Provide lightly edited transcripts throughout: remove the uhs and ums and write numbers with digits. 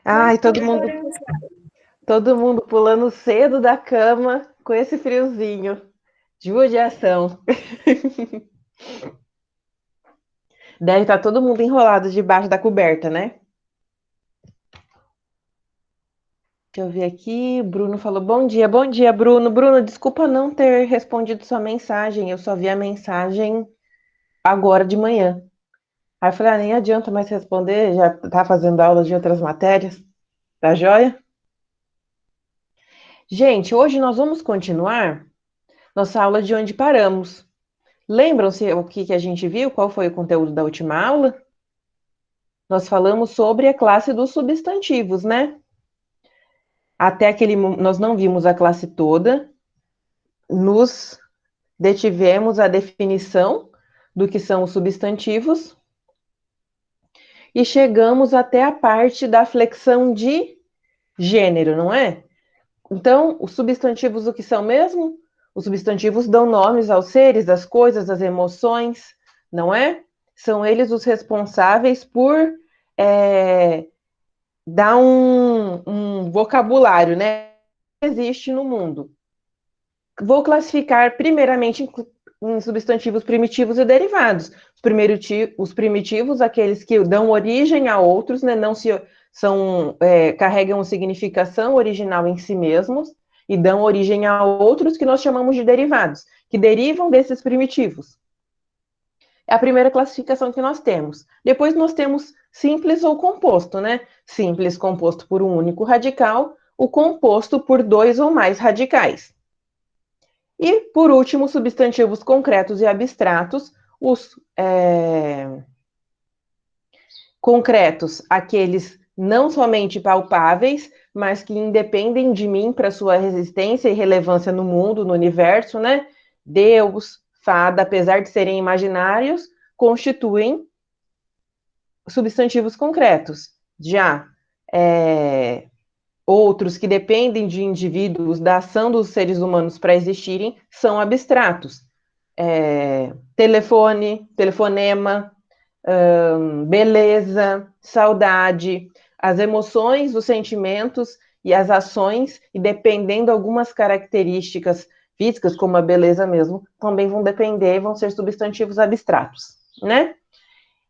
Ai, todo mundo pulando cedo da cama com esse friozinho. Judiação. Deve estar todo mundo enrolado debaixo da coberta, né? Deixa eu ver aqui. Bruno falou bom dia. Bom dia, Bruno. Bruno, desculpa não ter respondido sua mensagem. Eu só vi a mensagem agora de manhã. Aí eu falei, nem adianta mais responder, já tá fazendo aula de outras matérias. Tá joia? Gente, hoje nós vamos continuar nossa aula de onde paramos. Lembram-se o que a gente viu? Qual foi o conteúdo da última aula? Nós falamos sobre a classe dos substantivos, né? Nós não vimos a classe toda, nos detivemos a definição do que são os substantivos e chegamos até a parte da flexão de gênero, não é? Então, os substantivos o que são mesmo? Os substantivos dão nomes aos seres, às coisas, às emoções, não é? São eles os responsáveis por é, dar um vocabulário, né? Que existe no mundo. Vou classificar primeiramente em substantivos primitivos e derivados. Os primitivos, aqueles que dão origem a outros, né? Não se carregam significação original em si mesmos e dão origem a outros que nós chamamos de derivados, que derivam desses primitivos. É a primeira classificação que nós temos. Depois nós temos simples ou composto, né? Simples composto por um único radical, o composto por dois ou mais radicais. E, por último, substantivos concretos e abstratos. Os concretos, aqueles não somente palpáveis, mas que independem de mim para sua resistência e relevância no mundo, no universo, né? Deus, fada, apesar de serem imaginários, constituem substantivos concretos. Já outros que dependem de indivíduos, da ação dos seres humanos para existirem, são abstratos. Telefone, telefonema, beleza, saudade, as emoções, os sentimentos e as ações, e dependendo de algumas características físicas, como a beleza mesmo, também vão depender, vão ser substantivos abstratos, né?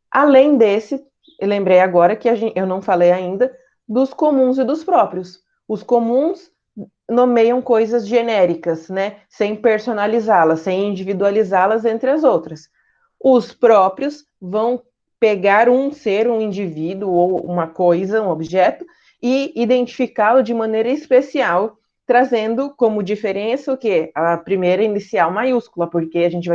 Além desse, eu lembrei agora que eu não falei ainda dos comuns e dos próprios. Os comuns nomeiam coisas genéricas, né? Sem personalizá-las, sem individualizá-las entre as outras. Os próprios vão pegar um ser, um indivíduo ou uma coisa, um objeto, e identificá-lo de maneira especial, trazendo como diferença o quê? A primeira inicial maiúscula, porque a gente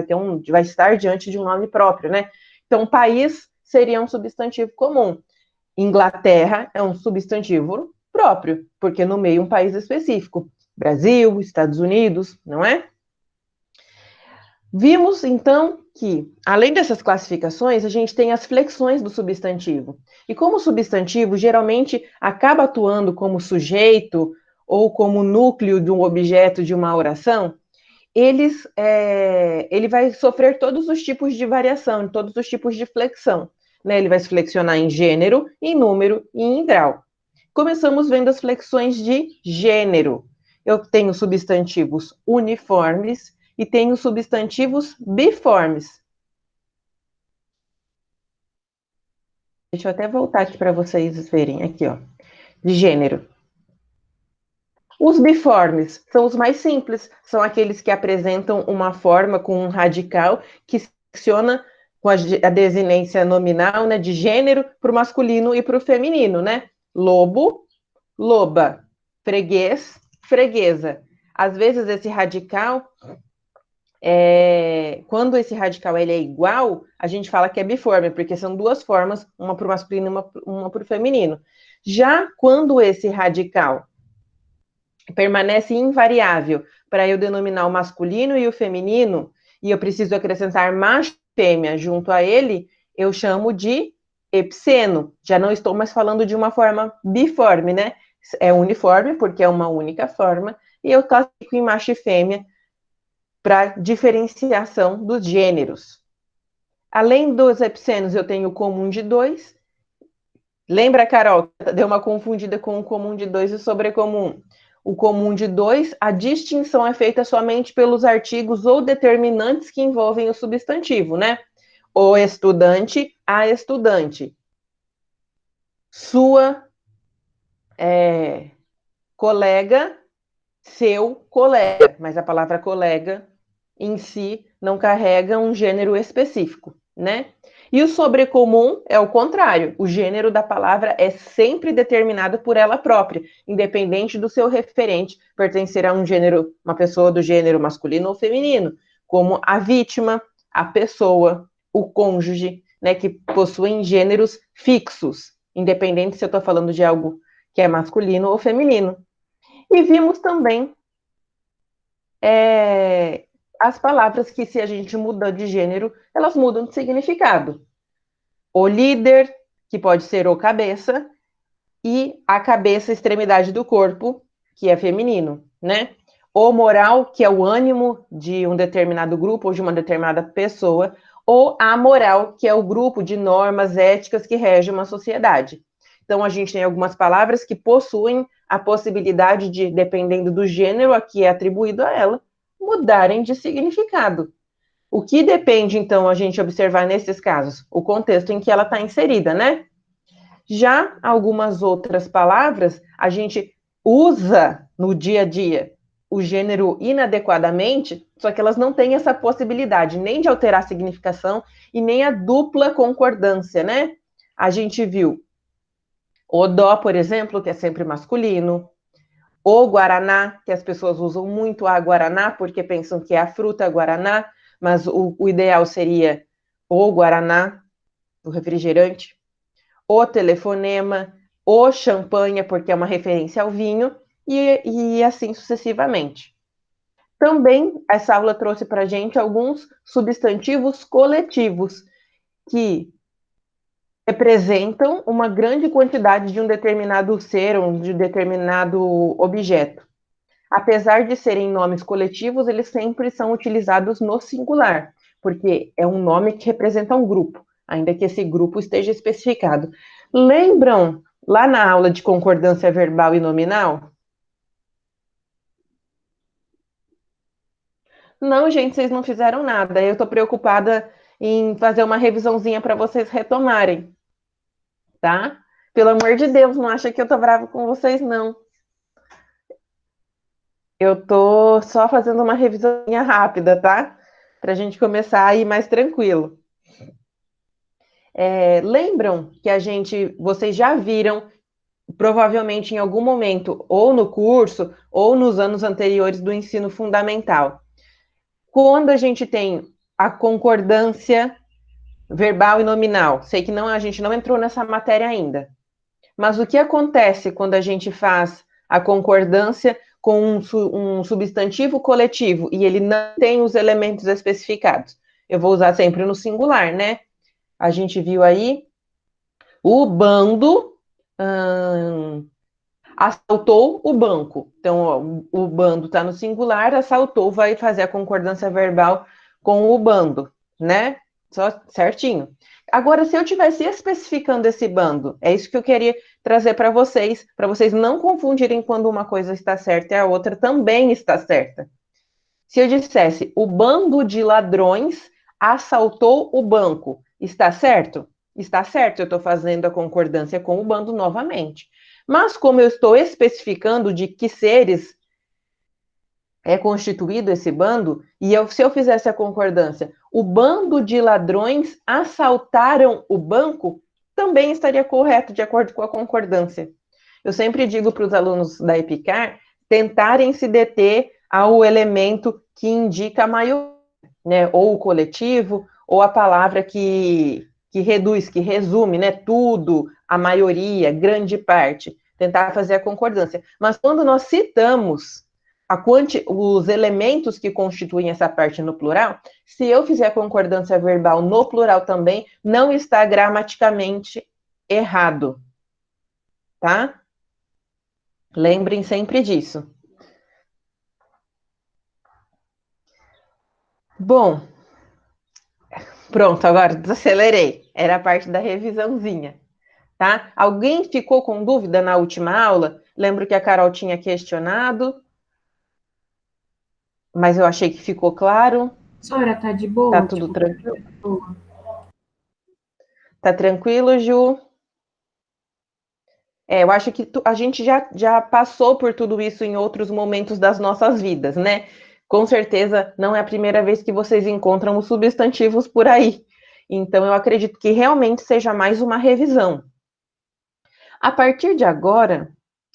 vai estar diante de um nome próprio, né? Então, país seria um substantivo comum. Inglaterra é um substantivo próprio, porque nomeia um país específico. Brasil, Estados Unidos, não é? Vimos, então, que, além dessas classificações, a gente tem as flexões do substantivo. E como o substantivo geralmente acaba atuando como sujeito ou como núcleo de um objeto de uma oração, ele vai sofrer todos os tipos de variação, todos os tipos de flexão. Né? Ele vai se flexionar em gênero, em número e em grau. Começamos vendo as flexões de gênero. Eu tenho substantivos uniformes e tenho substantivos biformes. Deixa eu até voltar aqui para vocês verem. Aqui, ó. De gênero. Os biformes são os mais simples, são aqueles que apresentam uma forma com um radical que se flexiona com a desinência nominal, né, de gênero para o masculino e para o feminino, né? Lobo, loba, freguês, freguesa. Às vezes esse radical, quando esse radical ele é igual, a gente fala que é biforme, porque são duas formas, uma para o masculino e uma para o feminino. Já quando esse radical permanece invariável para eu denominar o masculino e o feminino, e eu preciso acrescentar macho e fêmea junto a ele, eu chamo de epseno. Já não estou mais falando de uma forma biforme, né? É uniforme, porque é uma única forma, e eu classifico em macho e fêmea para diferenciação dos gêneros. Além dos epsenos, eu tenho o comum de dois. Lembra, Carol, deu uma confundida com o comum de dois e o sobrecomum. O comum de dois, a distinção é feita somente pelos artigos ou determinantes que envolvem o substantivo, né? O estudante, a estudante. Sua colega, seu colega. Mas a palavra colega em si não carrega um gênero específico, né? E o sobrecomum é o contrário. O gênero da palavra é sempre determinado por ela própria, independente do seu referente pertencer a um gênero, uma pessoa do gênero masculino ou feminino, como a vítima, a pessoa, o cônjuge, né, que possuem gêneros fixos, independente se eu estou falando de algo que é masculino ou feminino. E vimos também as palavras que, se a gente muda de gênero, elas mudam de significado. O líder, que pode ser o cabeça, e a cabeça, extremidade do corpo, que é feminino, né? O moral, que é o ânimo de um determinado grupo ou de uma determinada pessoa, ou a moral, que é o grupo de normas éticas que rege uma sociedade. Então, a gente tem algumas palavras que possuem a possibilidade de, dependendo do gênero a que é atribuído a ela, mudarem de significado. O que depende, então, a gente observar nesses casos? O contexto em que ela está inserida, né? Já algumas outras palavras, a gente usa no dia a dia o gênero inadequadamente, só que elas não têm essa possibilidade nem de alterar a significação e nem a dupla concordância, né? A gente viu o dó, por exemplo, que é sempre masculino, o guaraná, que as pessoas usam muito a guaraná porque pensam que é a fruta guaraná, mas o ideal seria o guaraná, o refrigerante, o telefonema, o champanhe, porque é uma referência ao vinho, e assim sucessivamente. Também essa aula trouxe para a gente alguns substantivos coletivos que representam uma grande quantidade de um determinado ser, de um determinado objeto. Apesar de serem nomes coletivos, eles sempre são utilizados no singular, porque é um nome que representa um grupo, ainda que esse grupo esteja especificado. Lembram lá na aula de concordância verbal e nominal? Não, gente, vocês não fizeram nada. Eu estou preocupada em fazer uma revisãozinha para vocês retomarem, tá? Pelo amor de Deus, não acha que eu tô brava com vocês, não. Eu tô só fazendo uma revisãozinha rápida, tá? Para a gente começar a ir mais tranquilo. Lembram que vocês já viram, provavelmente em algum momento, ou no curso, ou nos anos anteriores do ensino fundamental, quando a gente tem a concordância verbal e nominal. Sei que não, a gente não entrou nessa matéria ainda. Mas o que acontece quando a gente faz a concordância com um substantivo coletivo e ele não tem os elementos especificados? Eu vou usar sempre no singular, né? A gente viu aí o bando assaltou o banco. Então, ó, o bando está no singular, assaltou, vai fazer a concordância verbal com o bando, né? Só certinho. Agora, se eu tivesse especificando esse bando, é isso que eu queria trazer para vocês não confundirem quando uma coisa está certa e a outra também está certa. Se eu dissesse, o bando de ladrões assaltou o banco, está certo? Está certo, eu estou fazendo a concordância com o bando novamente. Mas como eu estou especificando de que seres é constituído esse bando, se eu fizesse a concordância, o bando de ladrões assaltaram o banco, também estaria correto de acordo com a concordância. Eu sempre digo para os alunos da EPICAR tentarem se deter ao elemento que indica a maioria, né? Ou o coletivo, ou a palavra que reduz, que resume, né? Tudo, a maioria, grande parte. Tentar fazer a concordância. Mas quando nós citamos os elementos que constituem essa parte no plural, se eu fizer a concordância verbal no plural também, não está gramaticamente errado, tá? Lembrem sempre disso. Bom, pronto, agora desacelerei. Era a parte da revisãozinha, tá? Alguém ficou com dúvida na última aula? Lembro que a Carol tinha questionado, mas eu achei que ficou claro. Sora, tá de Tá boa? tudo Tipo, tranquilo? boa. Tá tranquilo, Ju? Eu acho que a gente já passou por tudo isso em outros momentos das nossas vidas, né? Com certeza não é a primeira vez que vocês encontram os substantivos por aí. Então, eu acredito que realmente seja mais uma revisão. A partir de agora,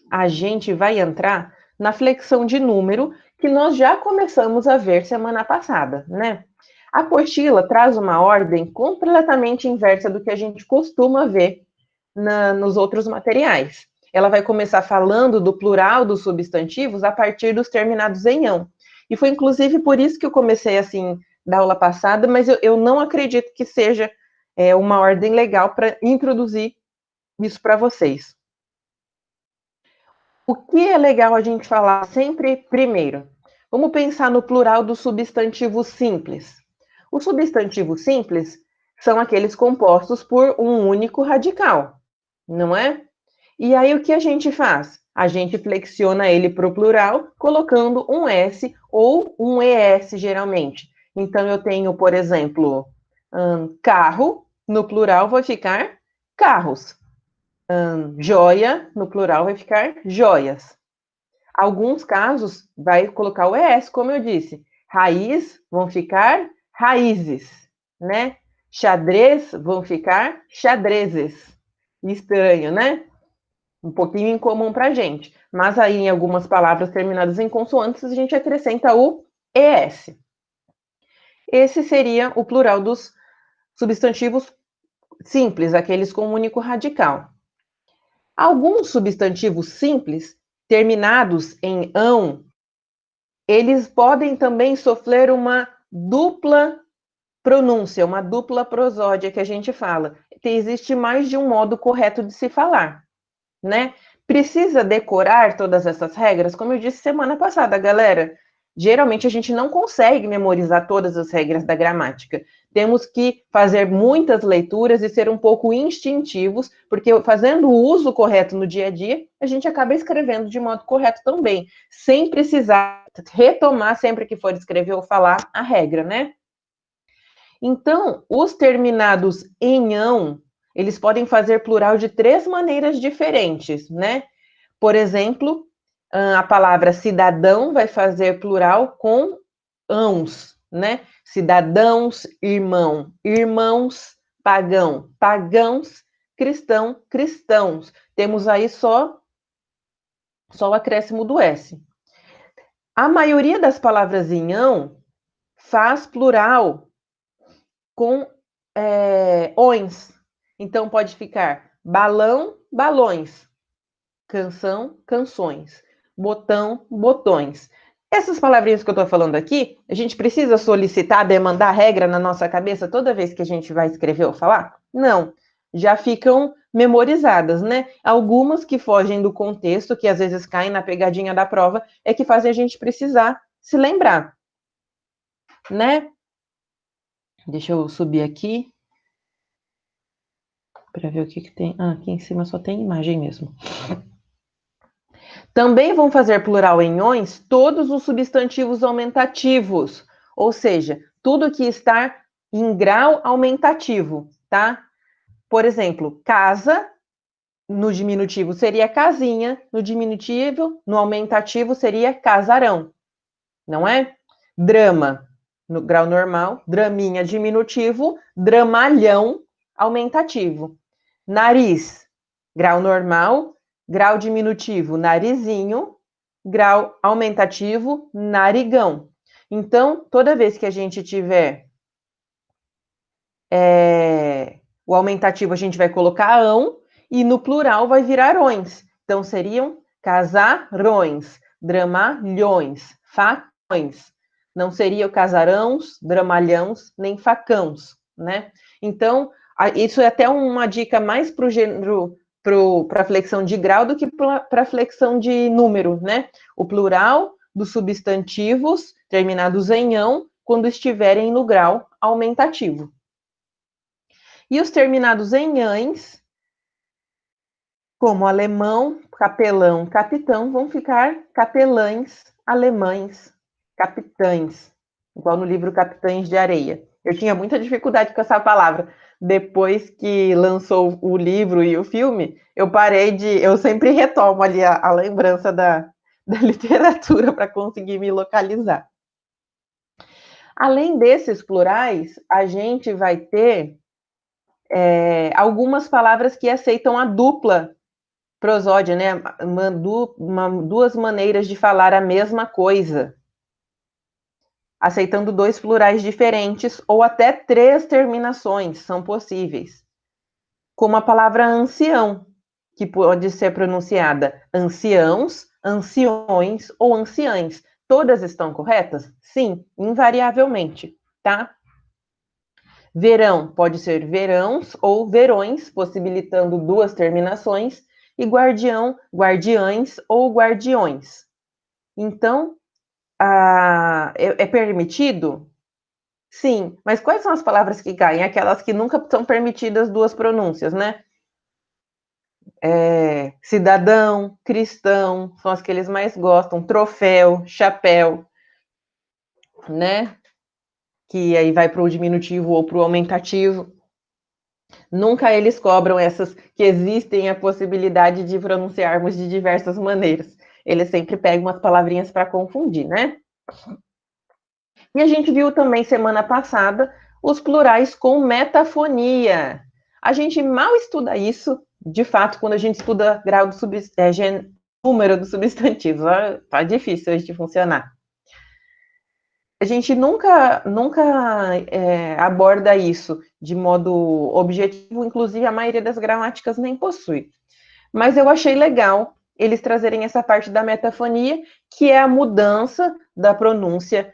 a gente vai entrar na flexão de número que nós já começamos a ver semana passada, né? A apostila traz uma ordem completamente inversa do que a gente costuma ver nos outros materiais. Ela vai começar falando do plural dos substantivos a partir dos terminados em ão. E foi inclusive por isso que eu comecei assim da aula passada, mas eu não acredito que seja uma ordem legal para introduzir isso para vocês. O que é legal a gente falar sempre primeiro? Vamos pensar no plural do substantivo simples. Os substantivos simples são aqueles compostos por um único radical, não é? E aí o que a gente faz? A gente flexiona ele para o plural, colocando um S ou um ES, geralmente. Então, eu tenho, por exemplo, carro, no plural vai ficar carros. Joia, no plural vai ficar joias. Alguns casos, vai colocar o ES, como eu disse. Raiz vão ficar raízes, né? Xadrez vão ficar xadrezes. Estranho, né? Um pouquinho incomum para a gente. Mas aí, em algumas palavras terminadas em consoantes, a gente acrescenta o ES. Esse seria o plural dos substantivos simples, aqueles com um único radical. Alguns substantivos simples, terminados em ão, eles podem também sofrer uma dupla pronúncia, uma dupla prosódia que a gente fala. Existe mais de um modo correto de se falar, né? Precisa decorar todas essas regras? Como eu disse semana passada, galera, geralmente a gente não consegue memorizar todas as regras da gramática. Temos que fazer muitas leituras e ser um pouco instintivos, porque fazendo o uso correto no dia a dia, a gente acaba escrevendo de modo correto também, sem precisar retomar sempre que for escrever ou falar a regra, né? Então, os terminados em ão, eles podem fazer plural de 3 maneiras diferentes, né? Por exemplo, a palavra cidadão vai fazer plural com ãos, né? Cidadãos, irmão, irmãos, pagão, pagãos, cristão, cristãos. Temos aí só o acréscimo do S. A maioria das palavras em ão faz plural com ões. Então, pode ficar balão, balões, canção, canções, botão, botões. Essas palavrinhas que eu estou falando aqui, a gente precisa solicitar, demandar regra na nossa cabeça toda vez que a gente vai escrever ou falar? Não. Já ficam memorizadas, né? Algumas que fogem do contexto, que às vezes caem na pegadinha da prova, é que fazem a gente precisar se lembrar, né? Deixa eu subir aqui para ver o que tem. Ah, aqui em cima só tem imagem mesmo. Também vão fazer plural em ões todos os substantivos aumentativos, ou seja, tudo que está em grau aumentativo, tá? Por exemplo, casa, no diminutivo seria casinha, no diminutivo, no aumentativo seria casarão, não é? Drama, no grau normal, draminha diminutivo, dramalhão aumentativo. Nariz, grau normal, grau diminutivo, narizinho, grau aumentativo, narigão. Então, toda vez que a gente tiver o aumentativo, a gente vai colocar ão, e no plural vai virar ões. Então, seriam casarões, dramalhões, facões. Não seriam casarãos, dramalhãos, nem facãos, né? Então, isso é até uma dica mais para o gênero, para a flexão de grau do que para a flexão de número, né? O plural dos substantivos terminados em ão, quando estiverem no grau aumentativo. E os terminados em ães, como alemão, capelão, capitão, vão ficar capelães, alemães, capitães, igual no livro Capitães de Areia. Eu tinha muita dificuldade com essa palavra. Depois que lançou o livro e o filme, eu parei de. Eu sempre retomo ali a lembrança da literatura para conseguir me localizar. Além desses plurais, a gente vai ter algumas palavras que aceitam a dupla prosódia, né? Duas maneiras de falar a mesma coisa, aceitando dois plurais diferentes ou até três terminações são possíveis. Como a palavra ancião, que pode ser pronunciada anciãos, anciões ou anciães. Todas estão corretas? Sim, invariavelmente, tá? Verão pode ser verãos ou verões, possibilitando duas terminações, e guardião, guardiães ou guardiões. Então, é permitido? Sim, mas quais são as palavras que caem? Aquelas que nunca são permitidas duas pronúncias, né? Cidadão, cristão, são as que eles mais gostam. Troféu, chapéu, né? Que aí vai para o diminutivo ou para o aumentativo. Nunca eles cobram essas que existem a possibilidade de pronunciarmos de diversas maneiras. Eles sempre pegam umas palavrinhas para confundir, né? E a gente viu também semana passada os plurais com metafonia. A gente mal estuda isso, de fato, quando a gente estuda grau do número dos substantivos. Tá difícil hoje de funcionar. A gente nunca aborda isso de modo objetivo, inclusive a maioria das gramáticas nem possui. Mas eu achei legal eles trazerem essa parte da metafonia, que é a mudança da pronúncia,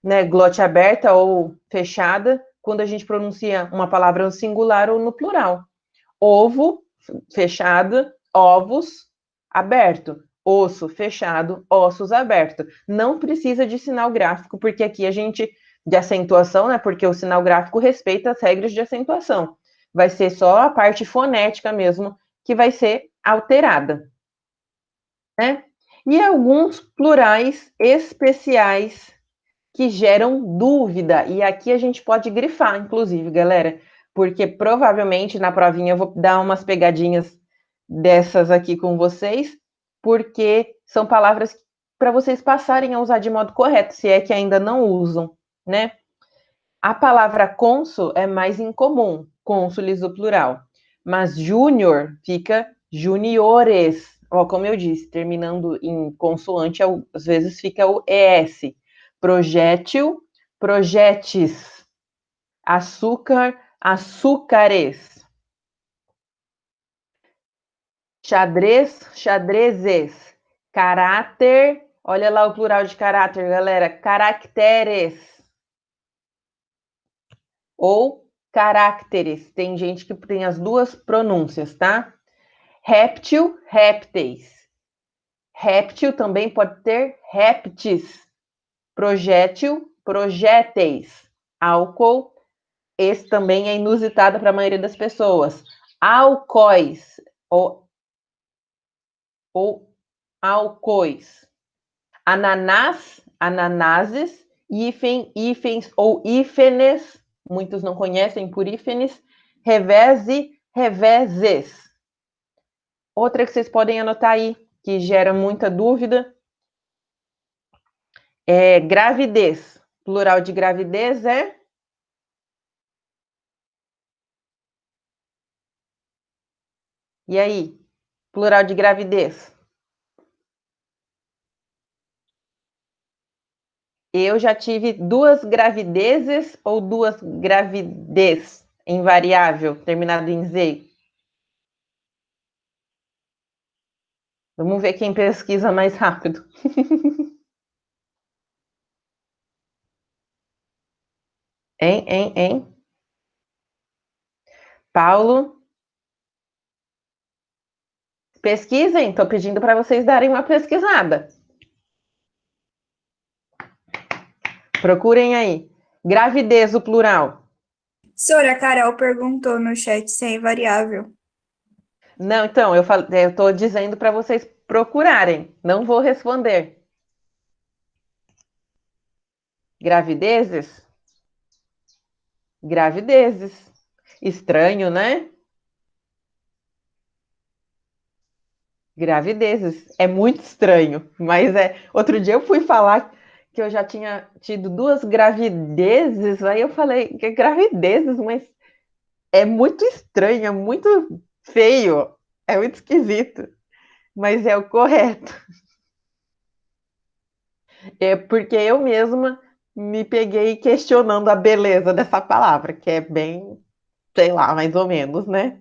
né, glote aberta ou fechada, quando a gente pronuncia uma palavra no singular ou no plural. Ovo, fechado, ovos, aberto. Osso, fechado, ossos, aberto. Não precisa de sinal gráfico, porque aqui a gente, de acentuação, né, porque o sinal gráfico respeita as regras de acentuação. Vai ser só a parte fonética mesmo que vai ser alterada, né? E alguns plurais especiais que geram dúvida. E aqui a gente pode grifar, inclusive, galera, porque provavelmente na provinha eu vou dar umas pegadinhas dessas aqui com vocês, porque são palavras para vocês passarem a usar de modo correto, se é que ainda não usam, né? A palavra cônsul é mais incomum, cônsules do plural, mas júnior fica juniores. Ó, como eu disse, terminando em consoante, às vezes fica o ES. Projétil, projetes. Açúcar, açúcares. Xadrez, xadrezes. Caráter, olha lá o plural de caráter, galera. Caracteres. Ou caracteres. Tem gente que tem as duas pronúncias, tá? Réptil, répteis. Réptil também pode ter répteis. Projétil, projéteis. Álcool, esse também é inusitado para a maioria das pessoas. Alcoóis ou alcoóis. Ananás, ananáses. Hífen, hífens ou hífenes. Muitos não conhecem por hífenes. Revese, reveses. Outra que vocês podem anotar aí, que gera muita dúvida, é gravidez. Plural de gravidez é? E aí? Plural de gravidez? Eu já tive duas gravidezes ou duas gravidez invariável, terminado em Z. Vamos ver quem pesquisa mais rápido. Hein? Paulo, pesquisem. Estou pedindo para vocês darem uma pesquisada. Procurem aí. Gravidez, o plural. Senhora, a Carol perguntou no chat se é invariável. Não, então, eu estou dizendo para vocês procurarem. Não vou responder. Gravidezes? Gravidezes. Estranho, né? Gravidezes. É muito estranho, mas é. Outro dia eu fui falar que eu já tinha tido duas gravidezes, aí eu falei que gravidezes, mas é muito estranho, é muito feio, é muito esquisito, mas é o correto. É porque eu mesma me peguei questionando a beleza dessa palavra, que é bem, sei lá, mais ou menos, né?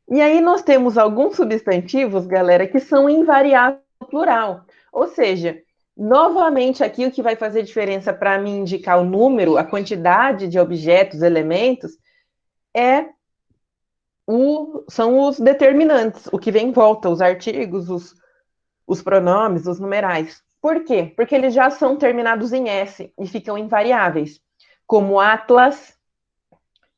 E aí nós temos alguns substantivos, galera, que são invariáveis no plural. Ou seja, novamente aqui o que vai fazer diferença para mim indicar o número, a quantidade de objetos, elementos, é são os determinantes, o que vem em volta, os artigos, os pronomes, os numerais. Por quê? Porque eles já são terminados em S e ficam invariáveis, como Atlas,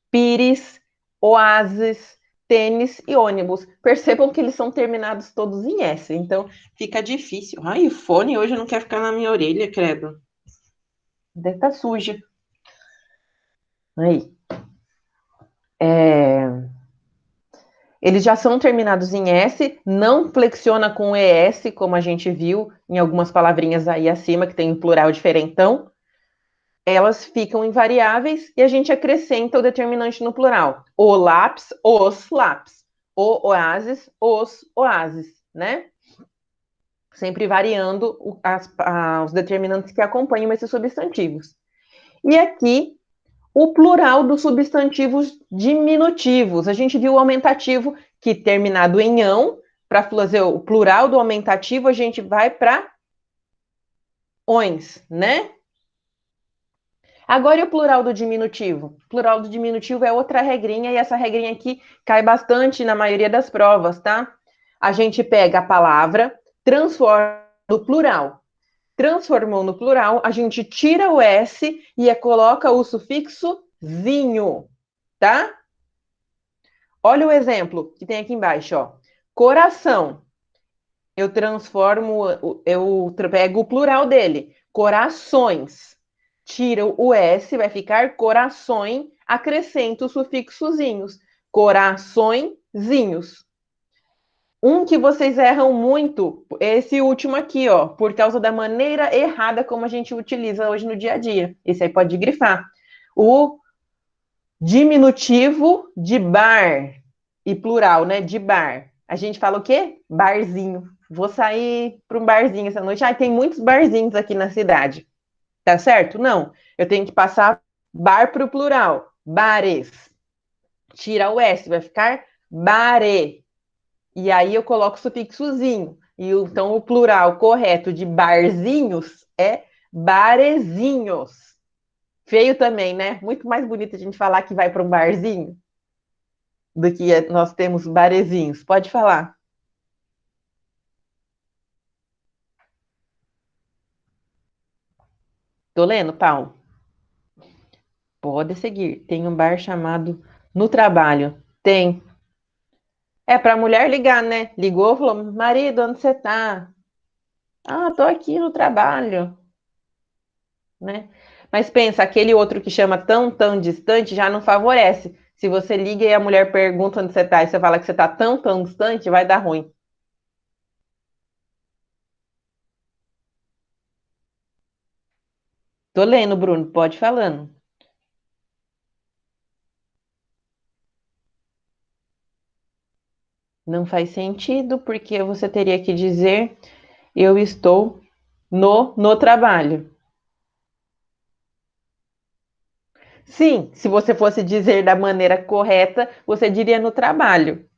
Pires, Oásis, tênis e ônibus. Percebam que eles são terminados todos em S, então fica difícil. Ai, o fone hoje não quer ficar na minha orelha, credo. Deve estar sujo. Aí. É... Eles já são terminados em S, não flexiona com ES, como a gente viu em algumas palavrinhas aí acima, que tem um plural diferentão. Elas ficam invariáveis e a gente acrescenta o determinante no plural. O lápis, os lápis. O oásis, os oásis, né? Sempre variando os determinantes que acompanham esses substantivos. E aqui, o plural dos substantivos diminutivos. A gente viu o aumentativo que terminado em ão, para fazer o plural do aumentativo, a gente vai para ões, né? Agora, e o plural do diminutivo? O plural do diminutivo é outra regrinha, e essa regrinha aqui cai bastante na maioria das provas, tá? A gente pega a palavra, transforma no plural. Transformou no plural, a gente tira o S e coloca o sufixo zinho, tá? Olha o exemplo que tem aqui embaixo, ó. Coração. Eu transformo, eu pego o plural dele. Corações. Tiro o S, vai ficar corações, acrescento os sufixozinhos. Coraçõezinhos. Um que vocês erram muito, esse último aqui, ó, por causa da maneira errada como a gente utiliza hoje no dia a dia. Esse aí pode grifar. O diminutivo de bar e plural, né? De bar. A gente fala o quê? Barzinho. Vou sair para um barzinho essa noite. Ah, tem muitos barzinhos aqui na cidade. Tá certo? Não. Eu tenho que passar bar para o plural. Bares. Tira o S, vai ficar bare. E aí eu coloco o sufixozinho. E então o plural correto de barzinhos é barezinhos. Feio também, né? Muito mais bonito a gente falar que vai para um barzinho do que nós temos barezinhos. Pode falar. Tô lendo, Paulo? Pode seguir. Tem um bar chamado No Trabalho. Tem. É para a mulher ligar, né? Ligou, falou: marido, onde você tá? Ah, tô aqui no trabalho, né? Mas pensa, aquele outro que chama tão, tão distante já não favorece. Se você liga e a mulher pergunta onde você tá e você fala que você tá tão, tão distante, vai dar ruim. Tô lendo, Bruno, pode ir falando. Não faz sentido, porque você teria que dizer: eu estou no trabalho. Sim, se você fosse dizer da maneira correta, você diria no trabalho.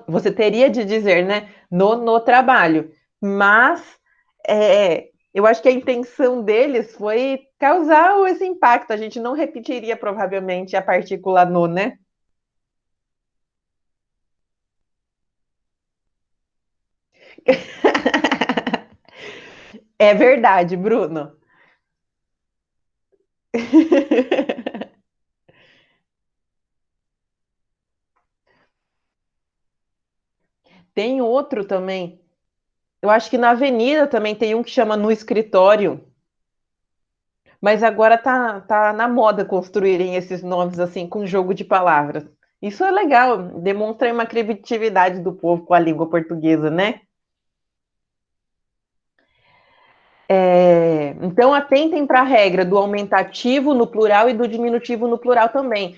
Você teria de dizer, né? No trabalho. Mas eu acho que a intenção deles foi causar esse impacto. A gente não repetiria provavelmente a partícula no, né? É verdade, Bruno. Tem outro também. Eu acho que na Avenida também tem um que chama No Escritório. Mas agora tá na moda construírem esses nomes assim com jogo de palavras. Isso é legal, demonstra uma criatividade do povo com a língua portuguesa, né? Então atentem para a regra do aumentativo no plural e do diminutivo no plural também.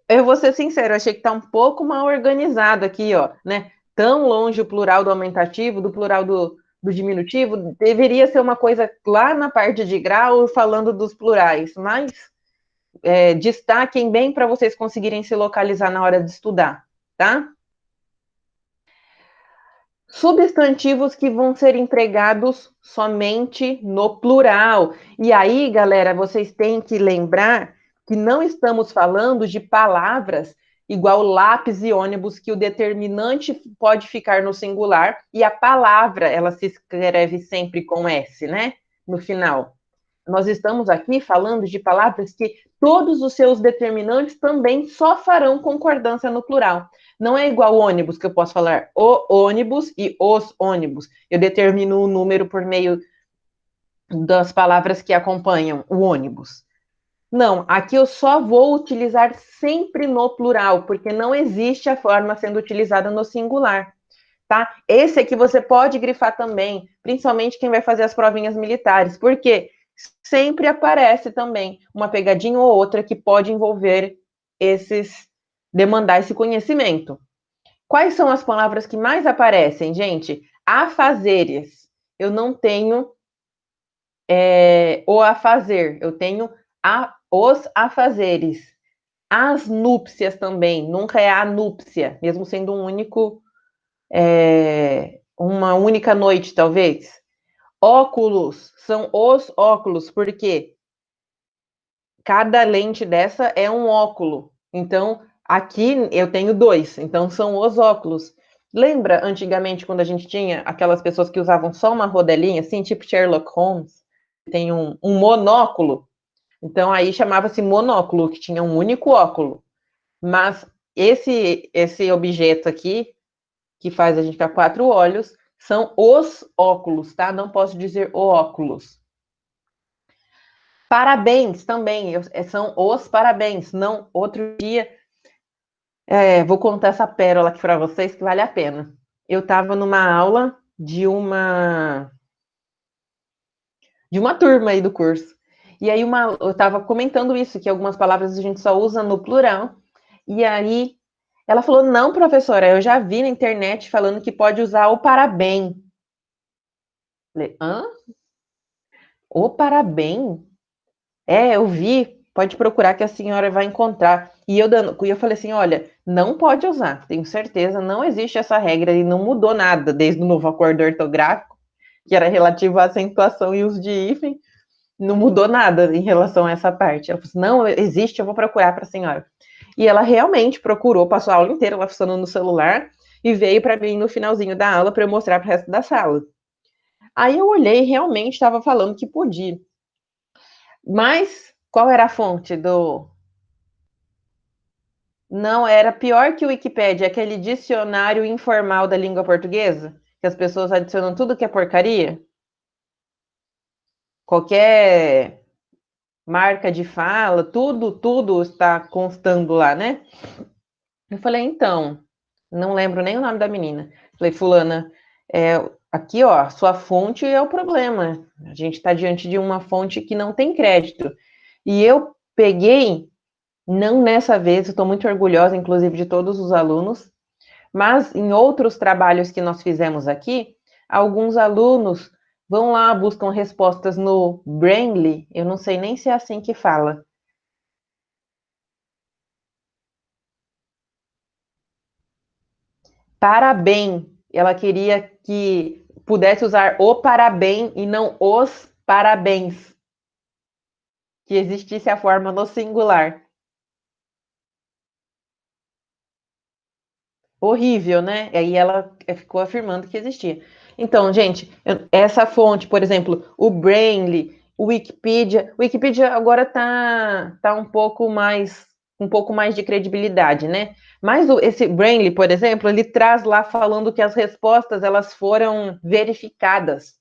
Eu vou ser sincero, eu achei que está um pouco mal organizado aqui, ó, né? Tão longe o plural do aumentativo, do plural do diminutivo, deveria ser uma coisa lá na parte de grau falando dos plurais, mas destaquem bem para vocês conseguirem se localizar na hora de estudar, tá? Substantivos que vão ser empregados somente no plural. E aí, galera, vocês têm que lembrar que não estamos falando de palavras igual lápis e ônibus, que o determinante pode ficar no singular e a palavra, ela se escreve sempre com S, né? No final. Nós estamos aqui falando de palavras que todos os seus determinantes também só farão concordância no plural. Não é igual ônibus, que eu posso falar o ônibus e os ônibus. Eu determino o número por meio das palavras que acompanham o ônibus. Não, aqui eu só vou utilizar sempre no plural, porque não existe a forma sendo utilizada no singular. Tá? Esse aqui você pode grifar também, principalmente quem vai fazer as provinhas militares, porque sempre aparece também uma pegadinha ou outra que pode envolver demandar esse conhecimento. Quais são as palavras que mais aparecem, gente? Afazeres. Eu não tenho o a fazer, eu tenho os afazeres. As núpcias também, nunca é a núpcia, mesmo sendo uma única noite, talvez. Óculos, são os óculos, porque cada lente dessa é um óculo. Então, aqui eu tenho dois, então são os óculos. Lembra antigamente quando a gente tinha aquelas pessoas que usavam só uma rodelinha, assim, tipo Sherlock Holmes, tem um monóculo? Então aí chamava-se monóculo, que tinha um único óculo. Mas esse objeto aqui, que faz a gente ficar quatro olhos, são os óculos, tá? Não posso dizer o óculos. Parabéns também, são os parabéns. Não, outro dia, vou contar essa pérola aqui para vocês que vale a pena. Eu estava numa aula de uma turma aí do curso. E aí eu estava comentando isso, que algumas palavras a gente só usa no plural. E aí ela falou: não, professora, eu já vi na internet falando que pode usar o parabéns. Falei, hã? O parabéns? Eu vi, pode procurar que a senhora vai encontrar. E eu falei assim: olha, não pode usar, tenho certeza, não existe essa regra e não mudou nada desde o novo acordo ortográfico, que era relativo à acentuação e uso de hífen, não mudou nada em relação a essa parte. Ela falou assim: não, existe, eu vou procurar para a senhora. E ela realmente procurou, passou a aula inteira lá funcionando no celular e veio para mim no finalzinho da aula para eu mostrar para o resto da sala. Aí eu olhei e realmente estava falando que podia. Mas qual era a fonte do. Não, era pior que o Wikipédia, aquele dicionário informal da língua portuguesa, que as pessoas adicionam tudo que é porcaria. Qualquer marca de fala, tudo está constando lá, né? Eu falei, então, não lembro nem o nome da menina. Falei, fulana, aqui, ó, sua fonte é o problema. A gente está diante de uma fonte que não tem crédito. E eu peguei, não nessa vez, estou muito orgulhosa, inclusive, de todos os alunos, mas em outros trabalhos que nós fizemos aqui, alguns alunos vão lá, buscam respostas no Brainly, eu não sei nem se é assim que fala. Parabéns. Ela queria que pudesse usar o parabéns e não os parabéns. Que existisse a forma no singular. Horrível, né? Aí ela ficou afirmando que existia. Então, gente, essa fonte, por exemplo, o Brainly, o Wikipedia agora tá um pouco mais de credibilidade, né? Mas esse Brainly, por exemplo, ele traz lá falando que as respostas elas foram verificadas.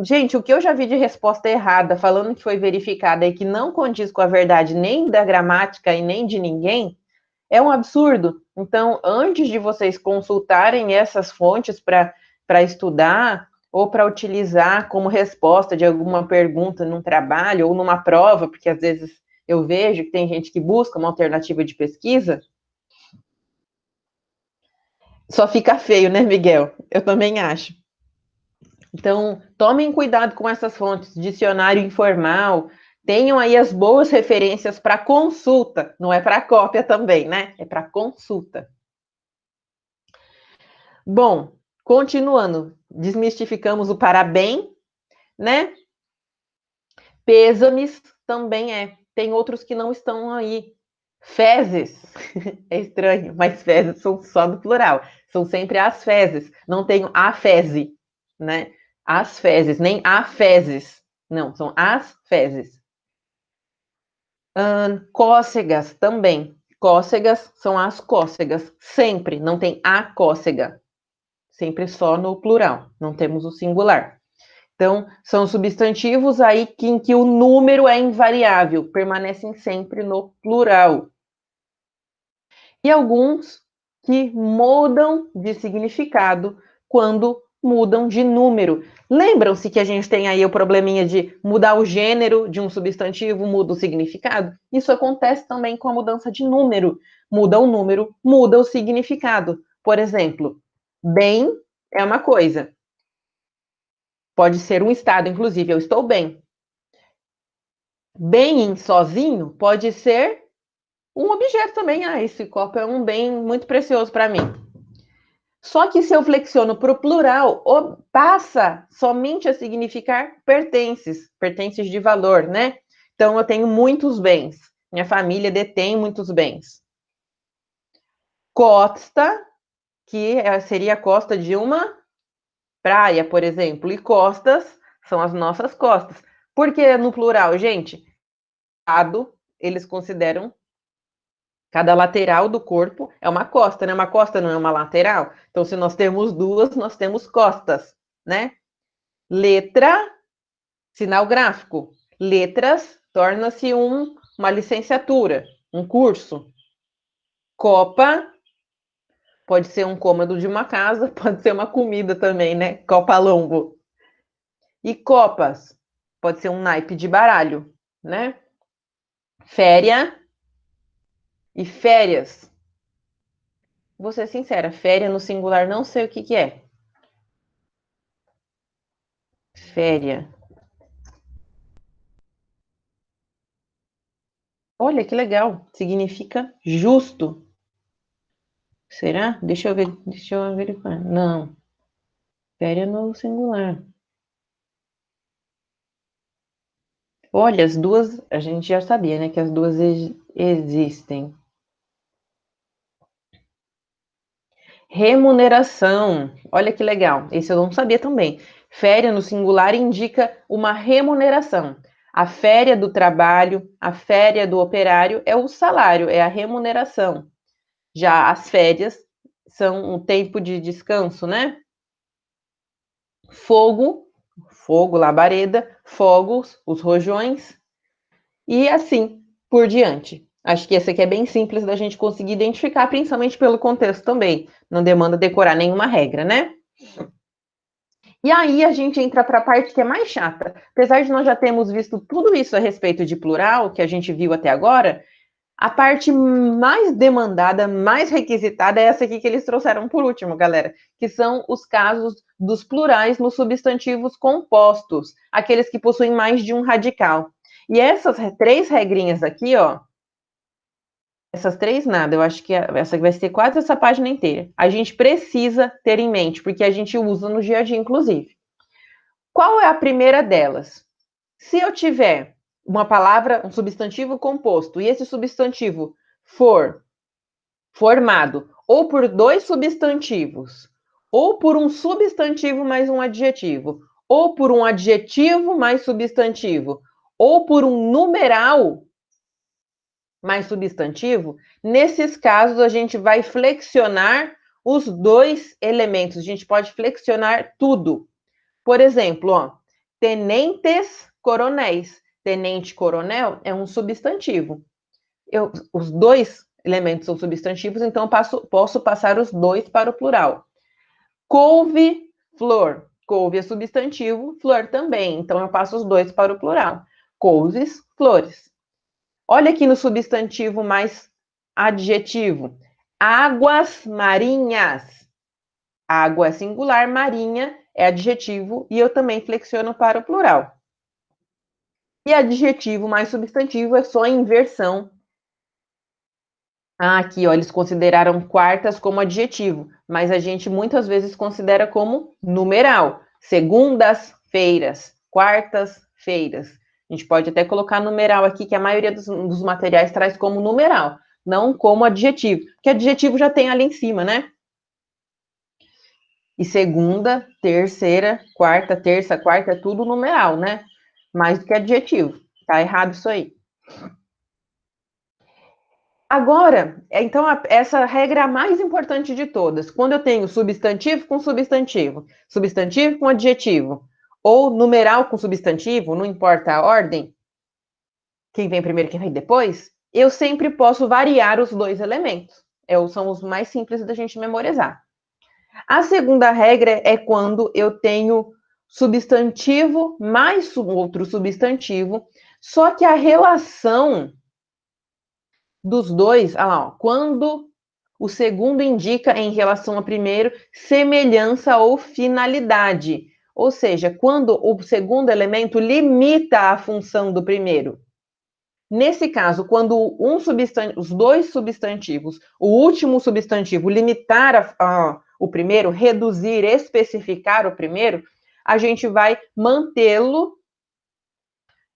Gente, o que eu já vi de resposta errada, falando que foi verificada e que não condiz com a verdade nem da gramática e nem de ninguém, é um absurdo. Então, antes de vocês consultarem essas fontes para estudar ou para utilizar como resposta de alguma pergunta num trabalho ou numa prova, porque às vezes eu vejo que tem gente que busca uma alternativa de pesquisa, só fica feio, né, Miguel? Eu também acho. Então, tomem cuidado com essas fontes, dicionário informal, tenham aí as boas referências para consulta, não é para cópia também, né? É para consulta. Bom, continuando, desmistificamos o parabéns, né? Pêsames também é. Tem outros que não estão aí. Fezes, é estranho, mas fezes são só do plural. São sempre as fezes. Não tenho a feze, né? As fezes, nem a fezes. Não, são as fezes. Cócegas também. Cócegas são as cócegas. Sempre, não tem a cócega. Sempre só no plural, não temos o singular. Então, são substantivos aí em que o número é invariável, permanecem sempre no plural. E alguns que mudam de significado quando mudam de número. Lembram-se que a gente tem aí o probleminha de mudar o gênero de um substantivo, muda o significado? Isso acontece também com a mudança de número. Muda o número, muda o significado. Por exemplo, bem é uma coisa. Pode ser um estado, inclusive, eu estou bem. Bem sozinho pode ser um objeto também. Ah, esse copo é um bem muito precioso para mim. Só que se eu flexiono para o plural, passa somente a significar pertences, pertences de valor, né? Então, eu tenho muitos bens. Minha família detém muitos bens. Costa, que seria a costa de uma praia, por exemplo. E costas são as nossas costas. Por que no plural, gente? Eles consideram cada lateral do corpo é uma costa, né? Uma costa não é uma lateral. Então, se nós temos duas, nós temos costas, né? Letra, sinal gráfico. Letras torna-se uma licenciatura, um curso. Copa pode ser um cômodo de uma casa, pode ser uma comida também, né? Copa Lombo. E copas pode ser um naipe de baralho, né? Féria e férias. Vou ser sincera, féria no singular não sei o que que é. Féria. Olha que legal. Significa justo. Será? Deixa eu verificar. Não. Féria no singular. Olha, as duas, a gente já sabia, né, que as duas existem. Remuneração. Olha que legal. Esse eu não sabia também. Féria no singular indica uma remuneração. A féria do trabalho, a féria do operário é o salário, é a remuneração. Já as férias são um tempo de descanso, né? Fogo, fogo, labareda, fogos, os rojões, e assim por diante. Acho que esse aqui é bem simples da gente conseguir identificar, principalmente pelo contexto também. Não demanda decorar nenhuma regra, né? E aí a gente entra para a parte que é mais chata. Apesar de nós já termos visto tudo isso a respeito de plural, que a gente viu até agora, a parte mais demandada, mais requisitada é essa aqui que eles trouxeram por último, galera, que são os casos dos plurais nos substantivos compostos, aqueles que possuem mais de um radical. E essas três regrinhas aqui, ó, essas três nada, eu acho que essa vai ser quase essa página inteira. A gente precisa ter em mente, porque a gente usa no dia a dia, inclusive. Qual é a primeira delas? Se eu tiver uma palavra, um substantivo composto, e esse substantivo for formado ou por dois substantivos, ou por um substantivo mais um adjetivo, ou por um adjetivo mais substantivo, ou por um numeral, mais substantivo, nesses casos a gente vai flexionar os dois elementos. A gente pode flexionar tudo. Por exemplo, ó, tenentes coronéis. Tenente coronel é um substantivo. Os dois elementos são substantivos, então posso passar os dois para o plural. Couve, flor. Couve é substantivo, flor também. Então eu passo os dois para o plural. Couves, flores. Olha aqui no substantivo mais adjetivo. Águas marinhas. Água é singular, marinha é adjetivo e eu também flexiono para o plural. E adjetivo mais substantivo é só inversão. Aqui, ó, eles consideraram quartas como adjetivo, mas a gente muitas vezes considera como numeral. Segundas-feiras, quartas-feiras. A gente pode até colocar numeral aqui, que a maioria dos materiais traz como numeral, não como adjetivo. Porque adjetivo já tem ali em cima, né? E segunda, terceira, quarta, terça, quarta, é tudo numeral, né? Mais do que adjetivo. Tá errado isso aí. Agora, então, essa regra é a mais importante de todas. Quando eu tenho substantivo com substantivo, substantivo com adjetivo, ou numeral com substantivo, não importa a ordem, quem vem primeiro, quem vem depois, eu sempre posso variar os dois elementos. São os mais simples da gente memorizar. A segunda regra é quando eu tenho substantivo mais outro substantivo, só que a relação dos dois, olha lá, ó, quando o segundo indica em relação ao primeiro semelhança ou finalidade. Ou seja, quando o segundo elemento limita a função do primeiro. Nesse caso, quando os dois substantivos, o último substantivo limitar o primeiro, reduzir, especificar o primeiro, a gente vai mantê-lo,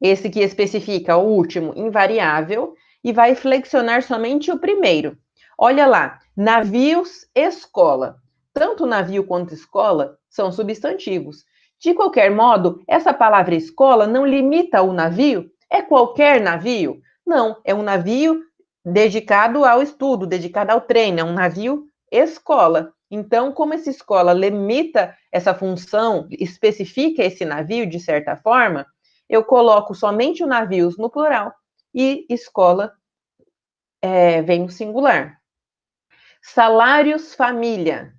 esse que especifica o último, invariável, e vai flexionar somente o primeiro. Olha lá, navios, escola. Tanto navio quanto escola são substantivos. De qualquer modo, essa palavra escola não limita o navio. É qualquer navio? Não, é um navio dedicado ao estudo, dedicado ao treino, é um navio escola. Então, como essa escola limita essa função, especifica esse navio de certa forma, eu coloco somente o navios no plural e escola vem no singular. Salários família.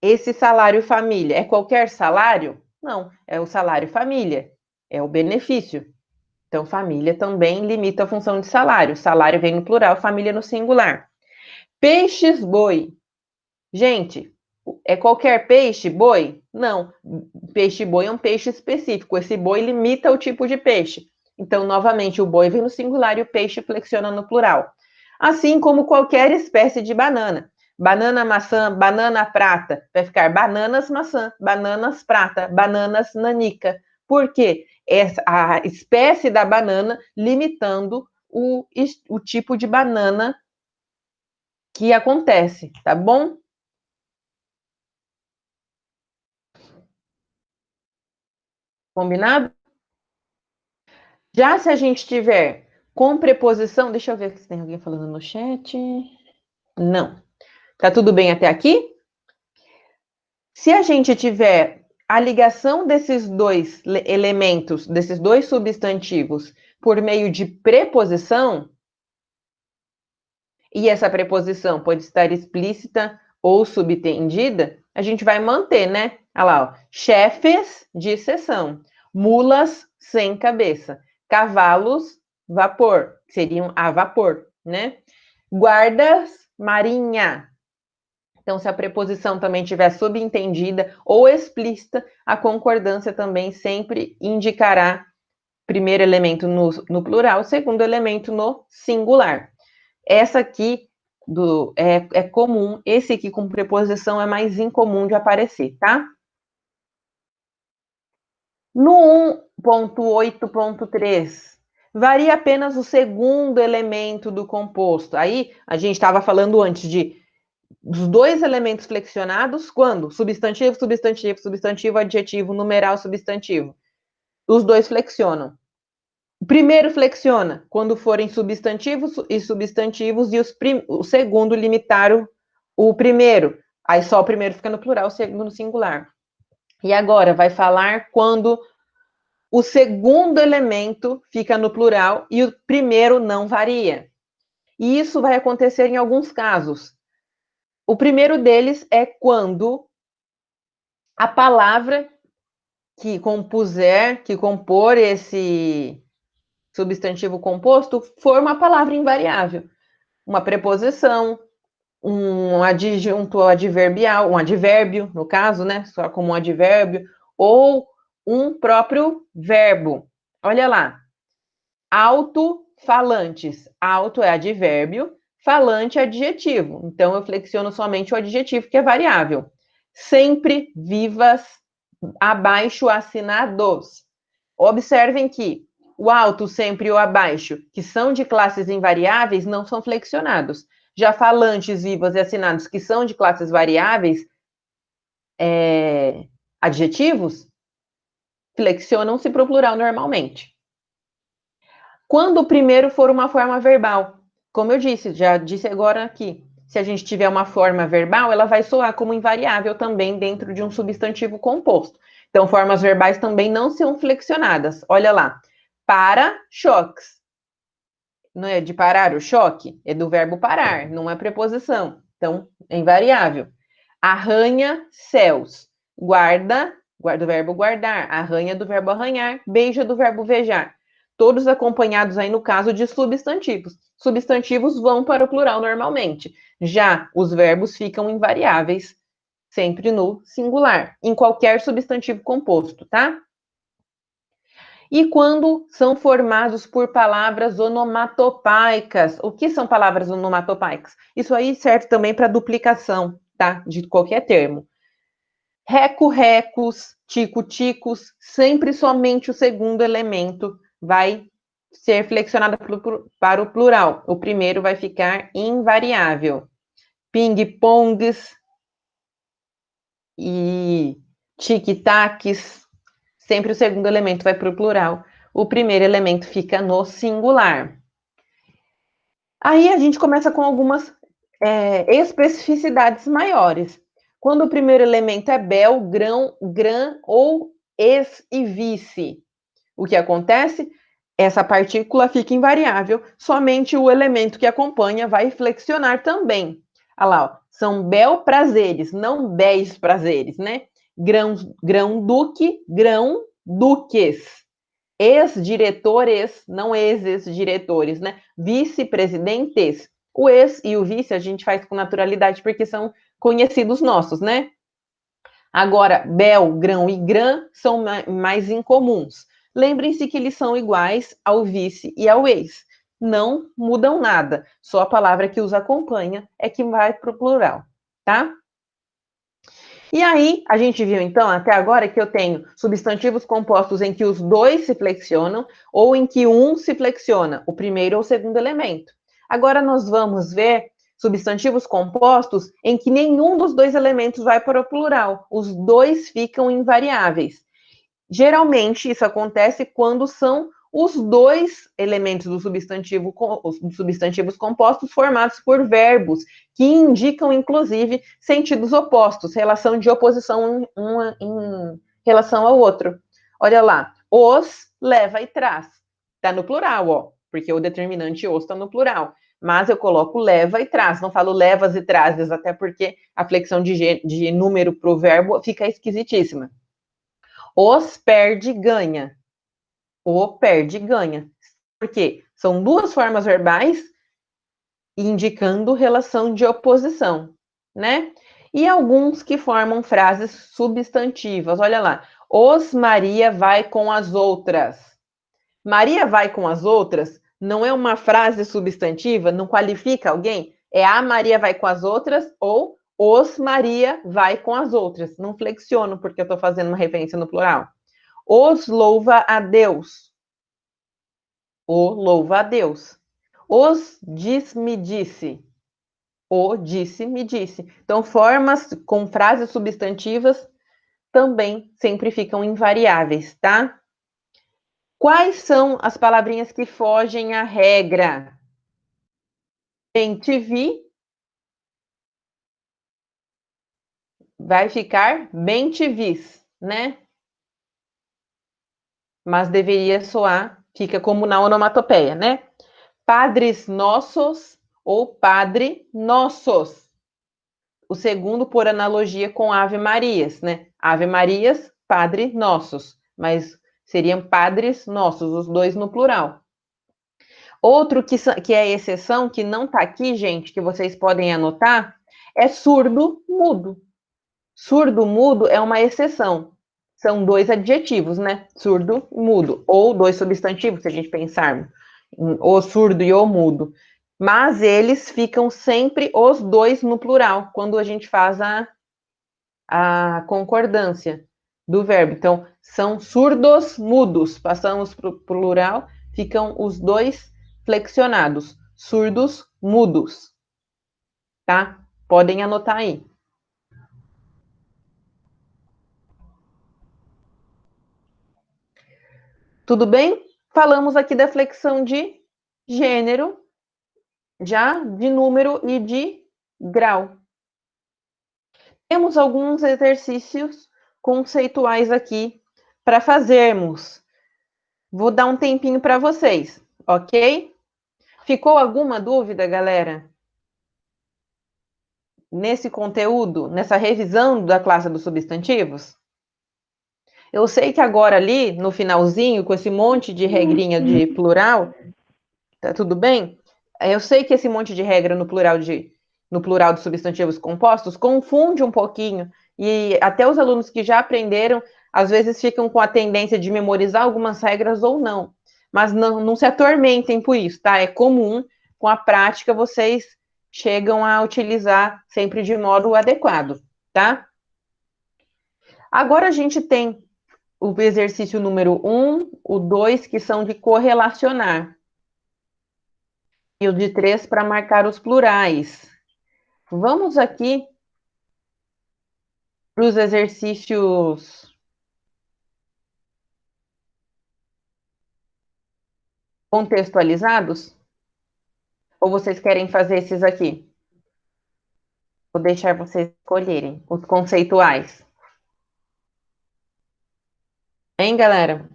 Esse salário família é qualquer salário? Não, é o salário família, é o benefício. Então, família também limita a função de salário. Salário vem no plural, família no singular. Peixes boi. Gente, é qualquer peixe boi? Não. Peixe boi é um peixe específico. Esse boi limita o tipo de peixe. Então, novamente, o boi vem no singular e o peixe flexiona no plural. Assim como qualquer espécie de banana. Banana maçã, banana prata. Vai ficar bananas maçã, bananas prata, bananas nanica. Por quê? A espécie da banana limitando o tipo de banana que acontece, tá bom? Combinado? Já se a gente tiver com preposição, deixa eu ver se tem alguém falando no chat. Não. Tá tudo bem até aqui? Se a gente tiver a ligação desses dois elementos, desses dois substantivos, por meio de preposição, e essa preposição pode estar explícita ou subtendida, a gente vai manter, né? Olha lá, ó. Chefes de seção, mulas sem cabeça, cavalos, vapor, seriam a vapor, né? Guardas, marinha. Então, se a preposição também estiver subentendida ou explícita, a concordância também sempre indicará primeiro elemento no plural, segundo elemento no singular. Essa aqui é comum, esse aqui com preposição é mais incomum de aparecer, tá? No 1.8.3, varia apenas o segundo elemento do composto. Aí, a gente estava falando antes dos dois elementos flexionados, quando? Substantivo, substantivo, substantivo, adjetivo, numeral, substantivo. Os dois flexionam. Primeiro flexiona quando forem substantivos e substantivos e o segundo limitar o primeiro. Aí só o primeiro fica no plural, o segundo no singular. E agora vai falar quando o segundo elemento fica no plural e o primeiro não varia. E isso vai acontecer em alguns casos. O primeiro deles é quando a palavra que compor esse substantivo composto for uma palavra invariável. Uma preposição, um adjunto adverbial, um advérbio, no caso, né? Só como um advérbio, ou um próprio verbo. Olha lá. Alto-falantes. Alto é advérbio, falante é adjetivo. Então, eu flexiono somente o adjetivo, que é variável. Sempre vivas, abaixo assinados. Observem que o alto, sempre e o abaixo, que são de classes invariáveis, não são flexionados. Já falantes, vivas e assinados, que são de classes variáveis, adjetivos, flexionam-se para o plural normalmente. Quando o primeiro for uma forma verbal, como eu disse, já disse agora aqui, se a gente tiver uma forma verbal, ela vai soar como invariável também dentro de um substantivo composto. Então, formas verbais também não são flexionadas. Olha lá. Para-choques. Não é de parar o choque? É do verbo parar, não é preposição. Então, é invariável. Arranha-céus. Guarda do verbo guardar. Arranha do verbo arranhar. Beija do verbo beijar. Todos acompanhados aí no caso de substantivos. Substantivos vão para o plural normalmente. Já os verbos ficam invariáveis, sempre no singular, em qualquer substantivo composto, tá? E quando são formados por palavras onomatopaicas. O que são palavras onomatopaicas? Isso aí serve também para duplicação, tá? De qualquer termo. Reco-recos, tico-ticos, sempre somente o segundo elemento vai ser flexionado para o plural. O primeiro vai ficar invariável. Ping-pongs e tic-tacs, sempre o segundo elemento vai para o plural. O primeiro elemento fica no singular. Aí a gente começa com algumas especificidades maiores. Quando o primeiro elemento é bel, grão, gran ou ex e vice. O que acontece? Essa partícula fica invariável, somente o elemento que acompanha vai flexionar também. Olha lá, ó, são bel prazeres, não béis prazeres, né? Grão-duque, grão-duques. Ex-diretores, não ex-diretores, né? Vice-presidentes. O ex e o vice a gente faz com naturalidade porque são conhecidos nossos, né? Agora, bel, grão e gran são mais incomuns. Lembrem-se que eles são iguais ao vice e ao ex. Não mudam nada. Só a palavra que os acompanha é que vai para o plural, tá? E aí, a gente viu, então, até agora, que eu tenho substantivos compostos em que os dois se flexionam ou em que um se flexiona, o primeiro ou o segundo elemento. Agora, nós vamos ver substantivos compostos em que nenhum dos dois elementos vai para o plural. Os dois ficam invariáveis. Geralmente, isso acontece quando são os dois elementos do substantivo, os substantivos compostos formados por verbos, que indicam, inclusive, sentidos opostos, relação de oposição em relação ao outro. Olha lá, os leva e traz. Está no plural, ó, porque o determinante os está no plural. Mas eu coloco leva e traz, não falo levas e trazes, até porque a flexão de número para o verbo fica esquisitíssima. Os perde, ganha. O perde, ganha. Por quê? São duas formas verbais indicando relação de oposição, né? E alguns que formam frases substantivas. Olha lá. Os Maria vai com as outras. Maria vai com as outras não é uma frase substantiva, não qualifica alguém. É a Maria vai com as outras ou os Maria vai com as outras. Não flexiono porque eu estou fazendo uma referência no plural. Os louva a Deus. O louva a Deus. Os diz-me disse. O disse-me disse. Então, formas com frases substantivas também sempre ficam invariáveis, tá? Quais são as palavrinhas que fogem à regra? Bem, te vi, vai ficar bem te vis, né? Mas deveria soar, fica como na onomatopeia, né? Padres nossos ou Padre nossos. O segundo por analogia com Ave Marias, né? Ave Marias, Padre nossos, mas seriam Padres nossos, os dois no plural. Outro que é exceção, que não está aqui, gente, que vocês podem anotar, é surdo mudo. Surdo mudo é uma exceção. São dois adjetivos, né? Surdo e mudo. Ou dois substantivos, se a gente pensar em o surdo e o mudo. Mas eles ficam sempre os dois no plural, quando a gente faz a concordância do verbo. Então, são surdos mudos. Passamos para o plural, ficam os dois flexionados. Surdos mudos. Tá? Podem anotar aí. Tudo bem? Falamos aqui da flexão de gênero, já de número e de grau. Temos alguns exercícios conceituais aqui para fazermos. Vou dar um tempinho para vocês, ok? Ficou alguma dúvida, galera? Nesse conteúdo, nessa revisão da classe dos substantivos? Eu sei que agora ali, no finalzinho, com esse monte de regrinha de plural, tá tudo bem? Eu sei que esse monte de regra no plural de substantivos compostos confunde um pouquinho, e até os alunos que já aprenderam, às vezes ficam com a tendência de memorizar algumas regras ou não. Mas não se atormentem por isso, tá? É comum, com a prática, vocês chegam a utilizar sempre de modo adequado, tá? Agora a gente tem o exercício número 1, o 2, que são de correlacionar, e o de 3 para marcar os plurais. Vamos aqui para os exercícios contextualizados? Ou vocês querem fazer esses aqui? Vou deixar vocês escolherem os conceituais. Hein, galera?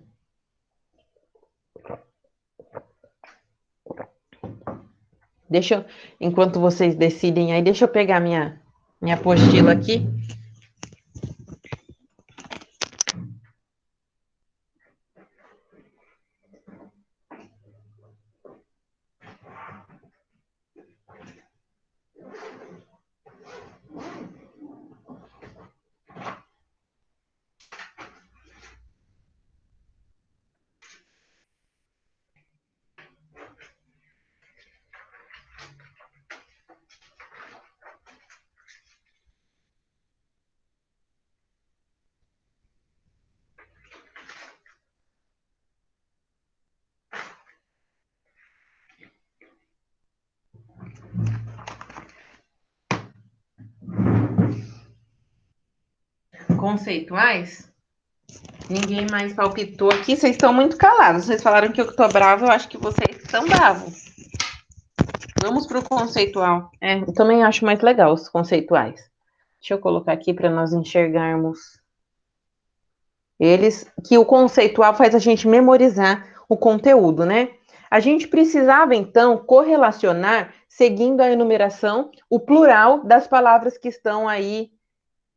Deixa eu, enquanto vocês decidem aí, deixa eu pegar minha apostila aqui. Conceituais? Ninguém mais palpitou aqui, vocês estão muito calados. Vocês falaram que eu tô brava, eu acho que vocês estão bravos. Vamos para o conceitual. Eu também acho mais legal os conceituais. Deixa eu colocar aqui para nós enxergarmos eles, que o conceitual faz a gente memorizar o conteúdo, né? A gente precisava, então, correlacionar, seguindo a enumeração, o plural das palavras que estão aí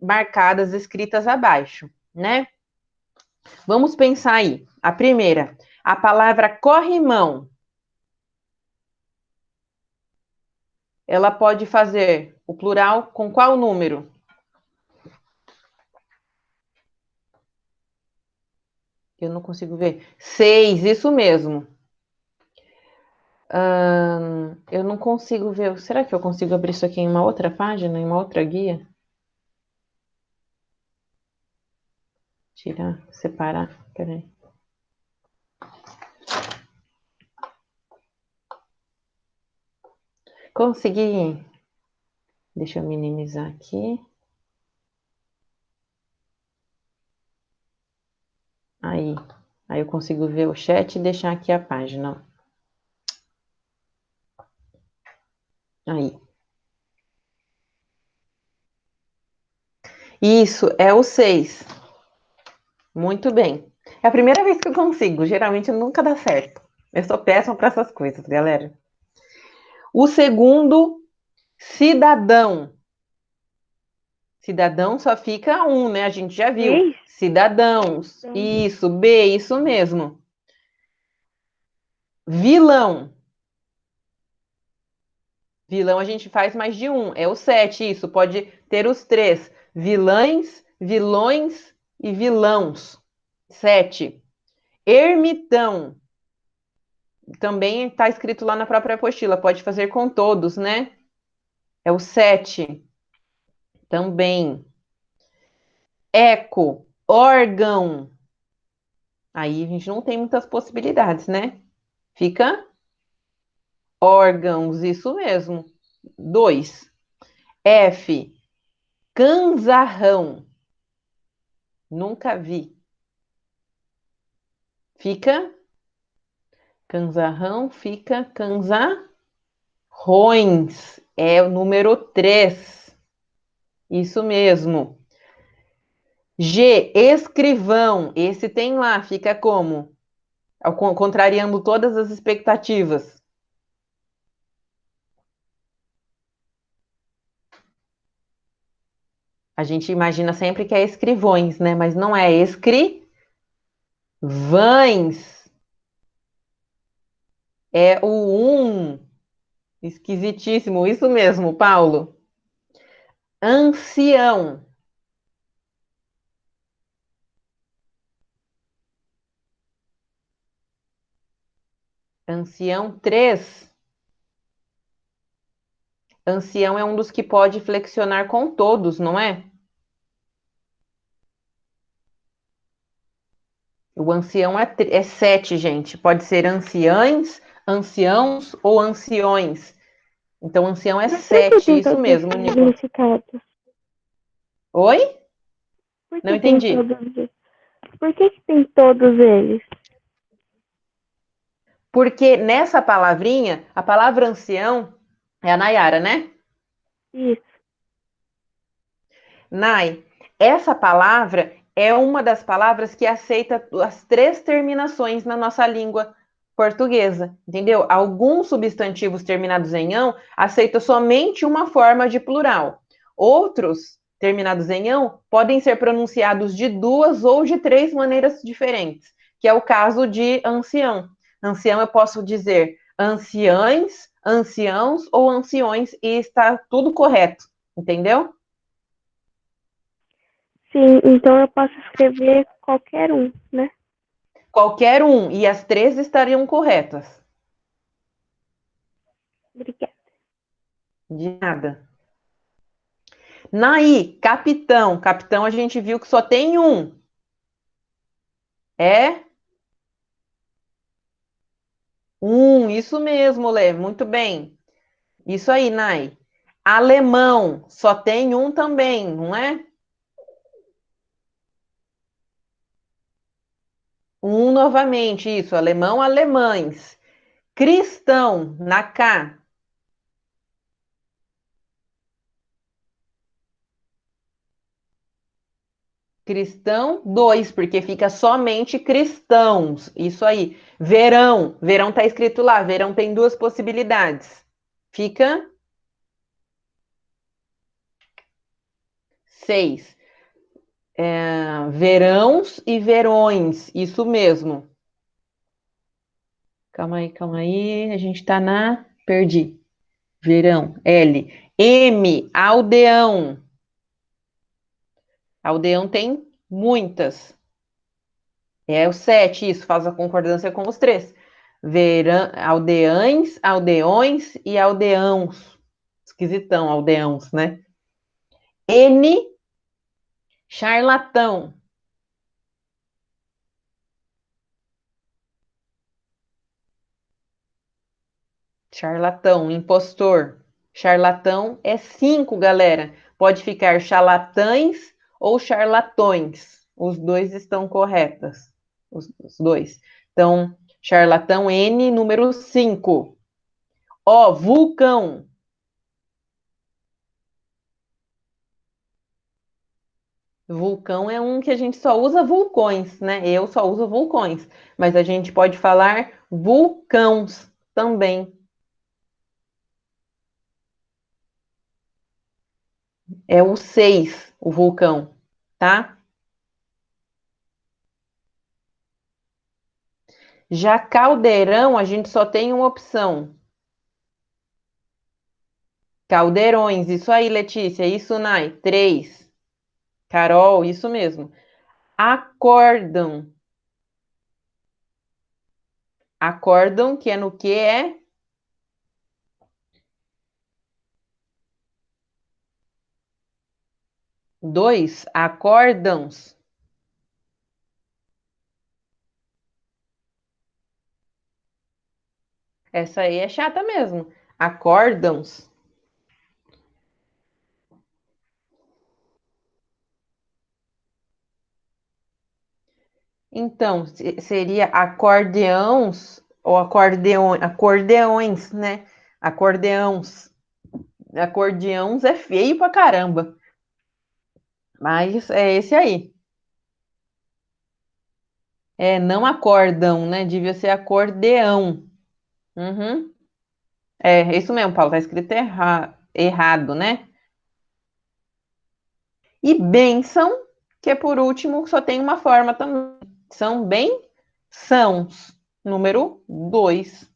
marcadas, escritas abaixo, né? Vamos pensar aí. A primeira, a palavra corrimão. Ela pode fazer o plural com qual número? Eu não consigo ver. 6, isso mesmo. Eu não consigo ver. Será que eu consigo abrir isso aqui em uma outra página, em uma outra guia? Tirar, separar. Peraí. Consegui. Deixa eu minimizar aqui. Aí. Aí eu consigo ver o chat e deixar aqui a página. Aí. Isso, é o 6. Muito bem. É a primeira vez que eu consigo. Geralmente nunca dá certo. Eu sou péssima para essas coisas, galera. O segundo, cidadão. Cidadão só fica um, né? A gente já viu. Três? Cidadãos. Isso, B, isso mesmo. Vilão. Vilão a gente faz mais de um. É o 7, isso. Pode ter os 3. Vilães, vilões e vilãos. 7. Ermitão. Também está escrito lá na própria apostila. Pode fazer com todos, né? É o 7. Também. Eco. Órgão. Aí a gente não tem muitas possibilidades, né? Fica órgãos, isso mesmo. 2. F. Canzarrão. Nunca vi. Fica canzarrão, fica canzarrões. É o número 3. Isso mesmo. G. Escrivão. Esse tem lá, fica como? Contrariando todas as expectativas. A gente imagina sempre que é escrivões, né? Mas não é escrivães. É o um. Esquisitíssimo. Isso mesmo, Paulo. Ancião. Ancião 3. Ancião é um dos que pode flexionar com todos, não é? O ancião é 7, gente. Pode ser anciães, anciãos ou anciões. Então, ancião é Mas por que 7, tem isso todos mesmo, esses Nicolas. significados? Oi? Por Não que tem entendi. todos eles? Por que tem todos eles? Porque nessa palavrinha, a palavra ancião é a Nayara, né? Isso. Nai, essa palavra é uma das palavras que aceita as 3 terminações na nossa língua portuguesa, entendeu? Alguns substantivos terminados em ão aceitam somente uma forma de plural. Outros, terminados em ão, podem ser pronunciados de 2 ou de 3 maneiras diferentes, que é o caso de ancião. Ancião eu posso dizer anciães, anciãos ou anciões e está tudo correto, entendeu? Sim, então eu posso escrever qualquer um, né? Qualquer um, e as 3 estariam corretas. Obrigada. De nada. Naí, capitão. Capitão a gente viu que só tem um. É um, isso mesmo, Lê. Muito bem. Isso aí, Nai. Alemão, só tem um também, não é? Um novamente, isso. Alemão, alemães. Cristão, na K. Cristão, 2, porque fica somente cristãos. Isso aí. Verão. Verão tá escrito lá. Verão tem 2 possibilidades. Fica 6. Verãos e verões. Isso mesmo. Calma aí, calma aí. A gente tá na. Perdi. Verão. L. M. Aldeão. Aldeão tem muitas. É o 7, isso, faz a concordância com os 3. Aldeães, aldeões e aldeãos. Esquisitão, aldeãos, né? N, charlatão. Charlatão, impostor. Charlatão é 5, galera. Pode ficar charlatães ou charlatões. Os dois estão corretas. os dois. Então, charlatão N, número 5. Ó, vulcão. Vulcão é um que a gente só usa vulcões, né? Eu só uso vulcões. Mas a gente pode falar vulcãos também. É o 6, o vulcão, tá? Já caldeirão, a gente só tem uma opção. Caldeirões, isso aí, Letícia, isso, Nai. 3. Carol, isso mesmo. Acordam. Acordam, que é no que é? 2. Acórdãos. Essa aí é chata mesmo. Acórdãos. Então, seria acordeões ou acordeões, né? Acordeões. Acordeões é feio pra caramba. Mas é esse aí. É, não acordam, né? Devia ser acordeão. Uhum. É isso mesmo, Paulo. Tá escrito errado, né? E bênção, que é por último, só tem uma forma também. São bem sãos. Número 2.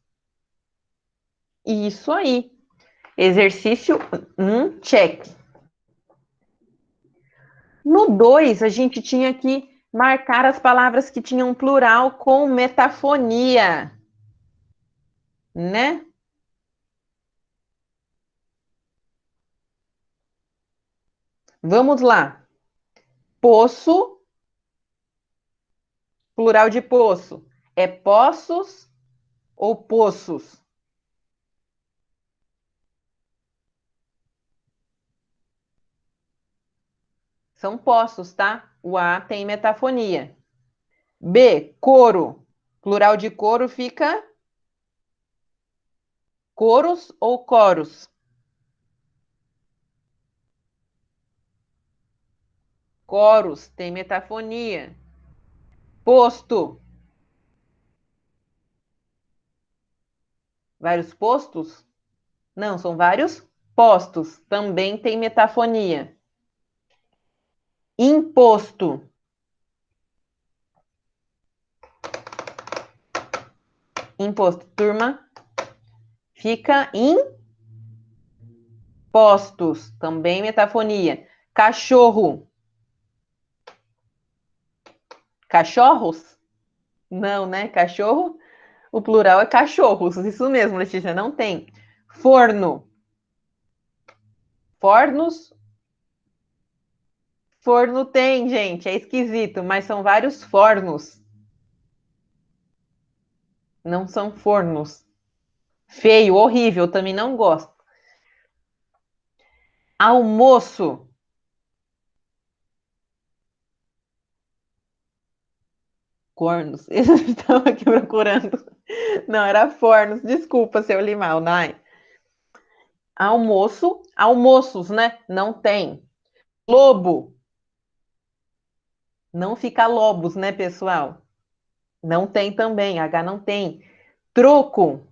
Isso aí. Exercício check. No 2, a gente tinha que marcar as palavras que tinham plural com metafonia, né? Vamos lá. Poço, plural de poço. É poços ou poços? São poços, tá? O A tem metafonia. B, coro. Plural de coro fica coros ou coros? Coros, tem metafonia. Posto. Vários postos? Não, são vários postos. Também tem metafonia. Imposto. Imposto. Turma, fica impostos. Também metafonia. Cachorro. Cachorros? Não, né? Cachorro. O plural é cachorros. Isso mesmo, Letícia. Não tem. Forno. Fornos. Forno tem, gente. É esquisito, mas são vários fornos. Não são fornos. Feio, horrível. Também não gosto. Almoço. Cornos. Eu estava aqui procurando. Não, era fornos. Desculpa se eu li mal, Nai. Almoço. Almoços, né? Não tem. Lobo. Não fica lobos, né, pessoal? Não tem também. H não tem. Troco.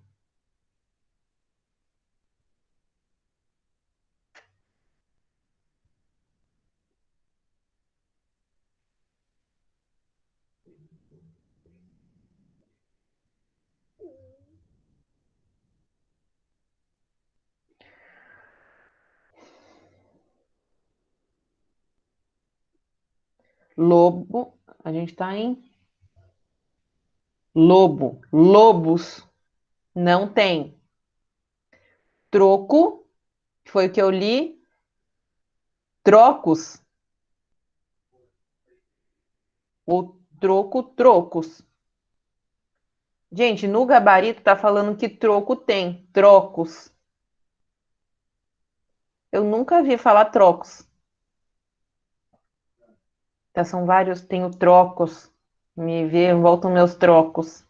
Lobo. A gente está em lobo. Lobos. Não tem. Troco. Foi o que eu li. Trocos. O troco, trocos. Gente, no gabarito tá falando que troco tem. Trocos. Eu nunca vi falar trocos. Tá, são vários. Tem o trocos. Me vê, voltam meus trocos.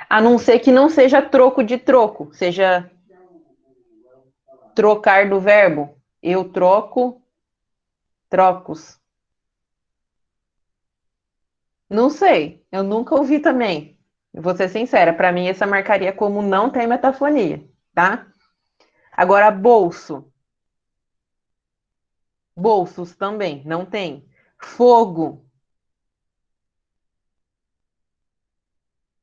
A não ser que não seja troco de troco, seja trocar do verbo. Eu troco, trocos. Não sei, eu nunca ouvi também. Vou ser sincera, para mim essa marcaria como não tem metafonia, tá? Agora, bolso. Bolsos também, não tem. Fogo.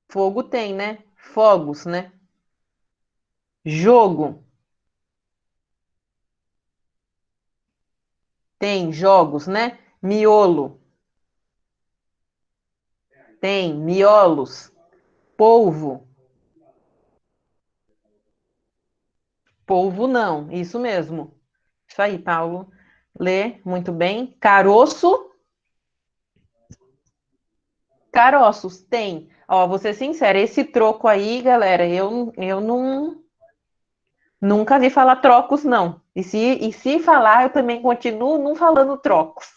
Fogo tem, né? Fogos, né? Jogo. Tem jogos, né? Miolo. Tem miolos. Polvo. Polvo não, isso mesmo. Isso aí, Paulo. Lê muito bem. Caroço. Caroços, tem. Ó, vou ser sincera, esse troco aí, galera, eu não, nunca vi falar trocos, não. E se falar, eu também continuo não falando trocos.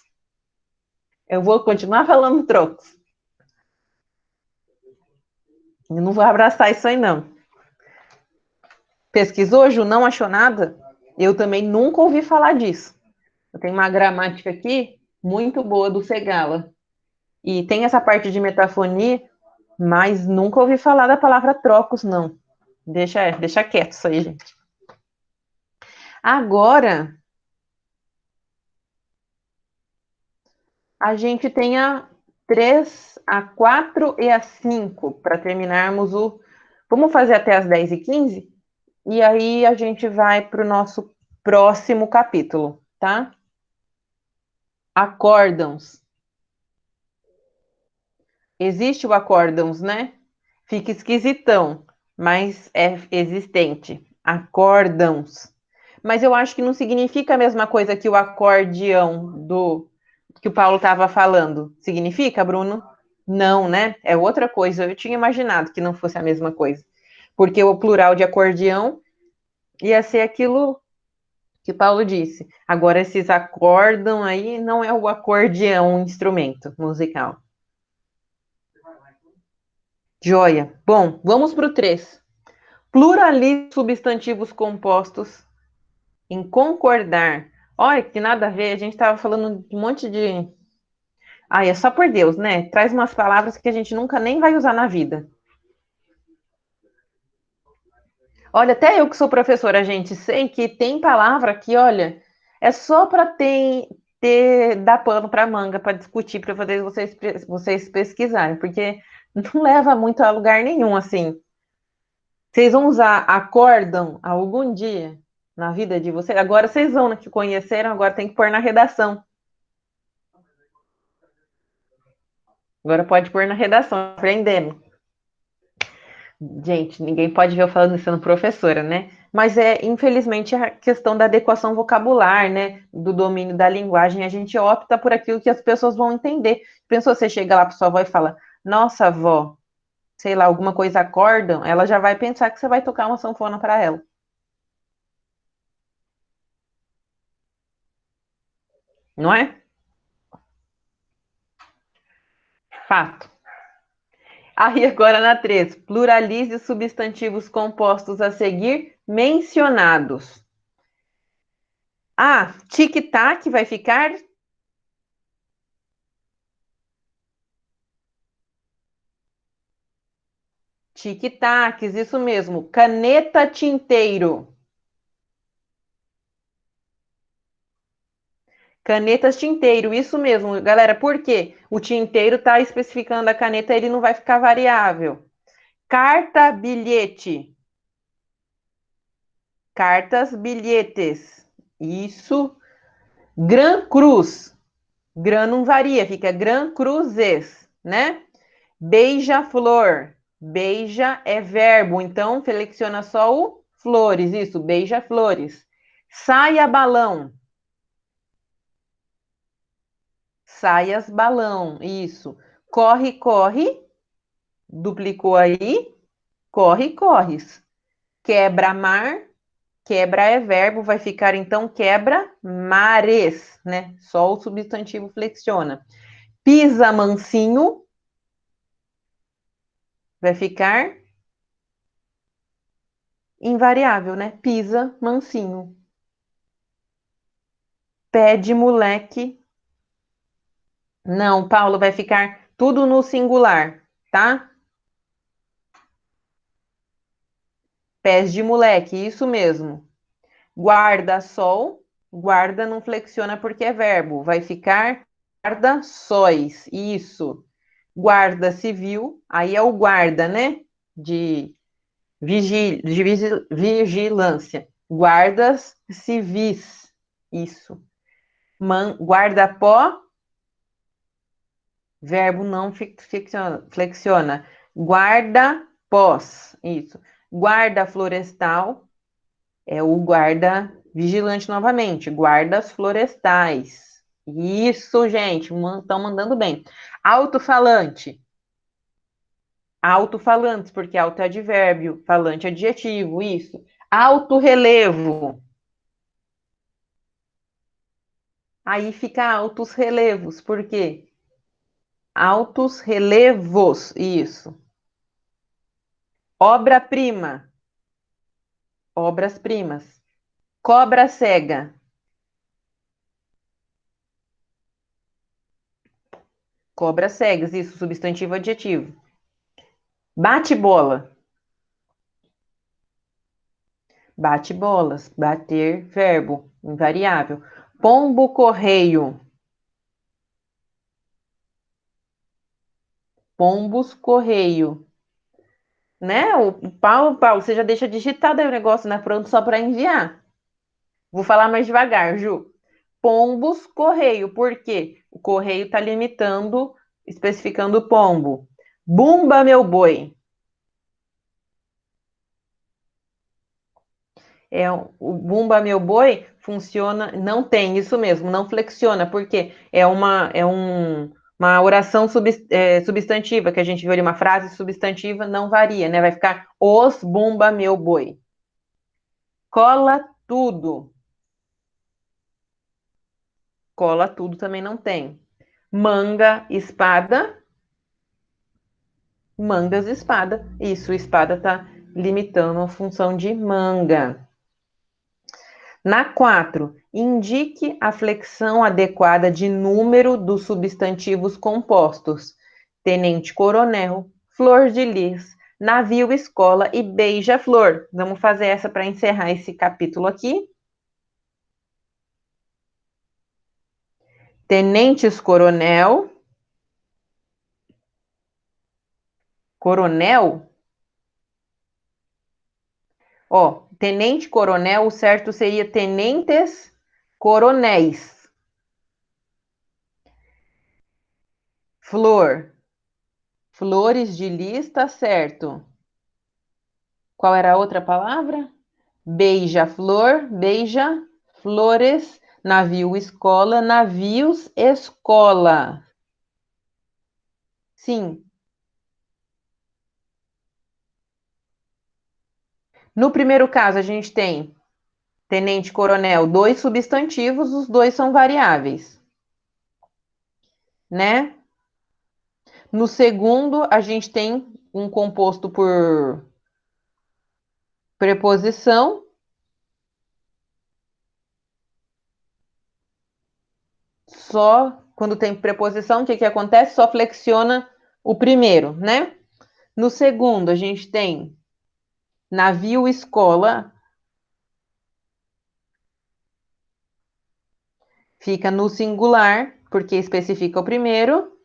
Eu vou continuar falando trocos. Eu não vou abraçar isso aí, não. Pesquisou, Ju? Não achou nada? Eu também nunca ouvi falar disso. Eu tenho uma gramática aqui muito boa do Segala. E tem essa parte de metafonia, mas nunca ouvi falar da palavra trocos, não. Deixa quieto isso aí, gente. Agora, a gente tem a 3, a 4 e a 5 para terminarmos o. Vamos fazer até as 10h15? E aí a gente vai para o nosso próximo capítulo, tá? Acórdãos. Existe o acórdãos, né? Fica esquisitão, mas é existente. Acórdãos. Mas eu acho que não significa a mesma coisa que o acordeão do que o Paulo estava falando. Significa, Bruno? Não, né? É outra coisa. Eu tinha imaginado que não fosse a mesma coisa. Porque o plural de acordeão ia ser aquilo que Paulo disse. Agora, esses acordam aí não é o acordeão, um instrumento musical. Joia. Bom, vamos para o 3. Pluralize substantivos compostos em concordar. Olha, que nada a ver, a gente estava falando de um monte de. Ai, é só por Deus, né? Traz umas palavras que a gente nunca nem vai usar na vida. Olha, até eu que sou professora, gente, sei que tem palavra que, olha, é só para dar pano para manga para discutir, para fazer vocês pesquisarem, porque não leva muito a lugar nenhum, assim. Vocês vão usar acordam algum dia na vida de vocês? Agora vocês vão, né, que conheceram, agora tem que pôr na redação. Agora pode pôr na redação, aprendendo. Gente, ninguém pode ver eu falando isso sendo professora, né? Mas infelizmente, a questão da adequação vocabular, né? Do domínio da linguagem, a gente opta por aquilo que as pessoas vão entender. Pensou, você chega lá para sua avó e fala, nossa, avó, sei lá, alguma coisa acordam, ela já vai pensar que você vai tocar uma sanfona para ela. Não é? Fato. Aí agora na 3, pluralize os substantivos compostos a seguir mencionados. Ah, tic-tac vai ficar tic-tacs, isso mesmo. Caneta tinteiro. Canetas tinteiro, isso mesmo. Galera, por quê? O tinteiro está especificando a caneta, ele não vai ficar variável. Carta bilhete. Cartas bilhetes. Isso. Gran cruz. Gran não varia, fica gran cruzes, né? Beija-flor. Beija é verbo, então flexiona só o flores, isso, beija-flores. Saia balão. Saias balão, isso. Corre, corre, duplicou aí. Corre, corres. Quebra-mar, Quebra é verbo, vai ficar então quebra mares, né? Só o substantivo flexiona. Pisa mansinho, vai ficar invariável, né? Pisa mansinho. Pé de moleque. Não, Paulo, vai ficar tudo no singular, tá? Pés de moleque, isso mesmo. Guarda-sol, guarda não flexiona porque é verbo, vai ficar guarda-sóis, isso. Guarda civil, aí é o guarda, né? De, vigilância. Guardas civis, isso. Guarda-pó, verbo não flexiona. Guarda-pós, isso. Guarda florestal, é o guarda vigilante novamente, guardas florestais. Isso, gente, estão mandando bem. Alto-falante. Alto-falantes, porque alto é advérbio, falante é adjetivo, isso. Alto-relevo. Aí fica altos relevos, por quê? Altos relevos, isso. Obra-prima. Obras-primas. Cobra cega. Cobras cegas, isso, substantivo adjetivo. Bate-bola. Bate-bolas, bater, verbo, invariável. Pombo-correio. Pombos-correio. Né? O Paulo, você já deixa digitado aí o negócio, né? Pronto só para enviar. Vou falar mais devagar, Ju. Pombos-correio. Por quê? O correio está limitando, especificando o pombo. Bumba, meu boi. O Bumba Meu Boi funciona, não tem isso mesmo, não flexiona, porque uma oração substantiva, que a gente viu ali, uma frase substantiva, não varia, né? Vai ficar os Bumba Meu Boi. Cola tudo. Cola tudo também não tem. Manga, espada. Mangas, espada. Isso, espada está limitando a função de manga. Na 4, indique a flexão adequada de número dos substantivos compostos. Tenente-coronel, flor de lis, navio escola e beija-flor. Vamos fazer essa para encerrar esse capítulo aqui. Tenentes-coronel. Coronel? Ó, tenente-coronel, o certo seria tenentes-coronéis. Flor. Flores de lis, tá certo. Qual era a outra palavra? Beija-flor, beija-flores, navio escola, navios escola. Sim. No primeiro caso, a gente tem tenente-coronel, dois substantivos, os dois são variáveis, né? No segundo, a gente tem um composto por preposição. Só quando tem preposição, o que acontece? Só flexiona o primeiro, né? No segundo, a gente tem navio escola, fica no singular, porque especifica o primeiro,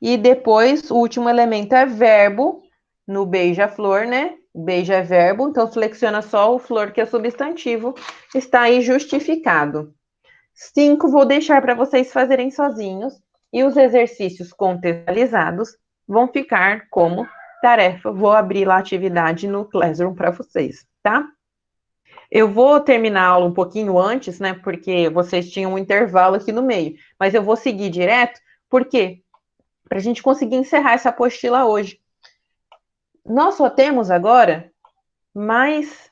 e depois o último elemento é verbo, no beija-flor, né? Beija é verbo, então flexiona só o flor, que é substantivo, está aí justificado. 5, vou deixar para vocês fazerem sozinhos, e os exercícios contextualizados vão ficar como tarefa. Vou abrir lá a atividade no Classroom para vocês, tá? Eu vou terminar a aula um pouquinho antes, né? Porque vocês tinham um intervalo aqui no meio. Mas eu vou seguir direto, porque para a gente conseguir encerrar essa apostila hoje. Nós só temos agora mais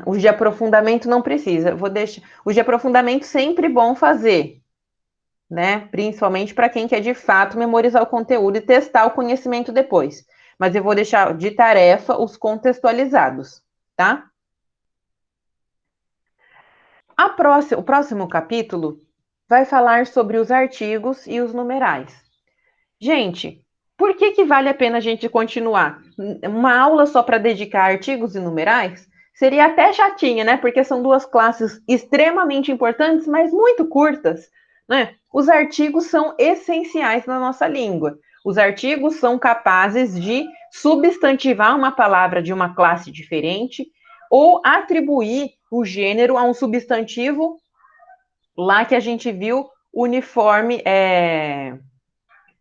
Os de aprofundamento não precisa. Vou deixar. Os de aprofundamento sempre bom fazer, né? Principalmente para quem quer de fato memorizar o conteúdo e testar o conhecimento depois. Mas eu vou deixar de tarefa os contextualizados, tá? O próximo capítulo vai falar sobre os artigos e os numerais. Gente, por que que vale a pena a gente continuar? Uma aula só para dedicar a artigos e numerais seria até chatinha, né? Porque são duas classes extremamente importantes, mas muito curtas, né? Os artigos são essenciais na nossa língua. Os artigos são capazes de substantivar uma palavra de uma classe diferente ou atribuir o gênero a um substantivo lá que a gente viu uniforme,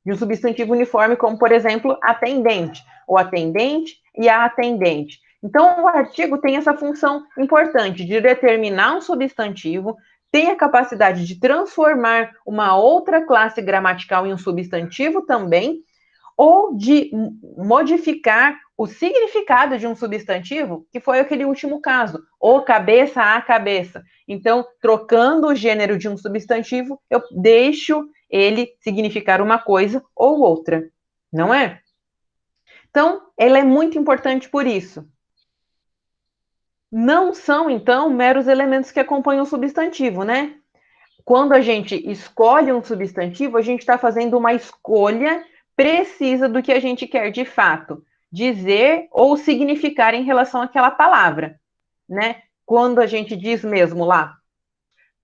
de um substantivo uniforme, como, por exemplo, atendente, o atendente e a atendente. Então, o artigo tem essa função importante de determinar um substantivo, tem a capacidade de transformar uma outra classe gramatical em um substantivo também, ou de modificar o significado de um substantivo, que foi aquele último caso, ou cabeça a cabeça. Então, trocando o gênero de um substantivo, eu deixo ele significar uma coisa ou outra, não é? Então, ela é muito importante por isso. Não são, então, meros elementos que acompanham o substantivo, né? Quando a gente escolhe um substantivo, a gente está fazendo uma escolha precisa do que a gente quer de fato dizer ou significar em relação àquela palavra, né? Quando a gente diz mesmo lá,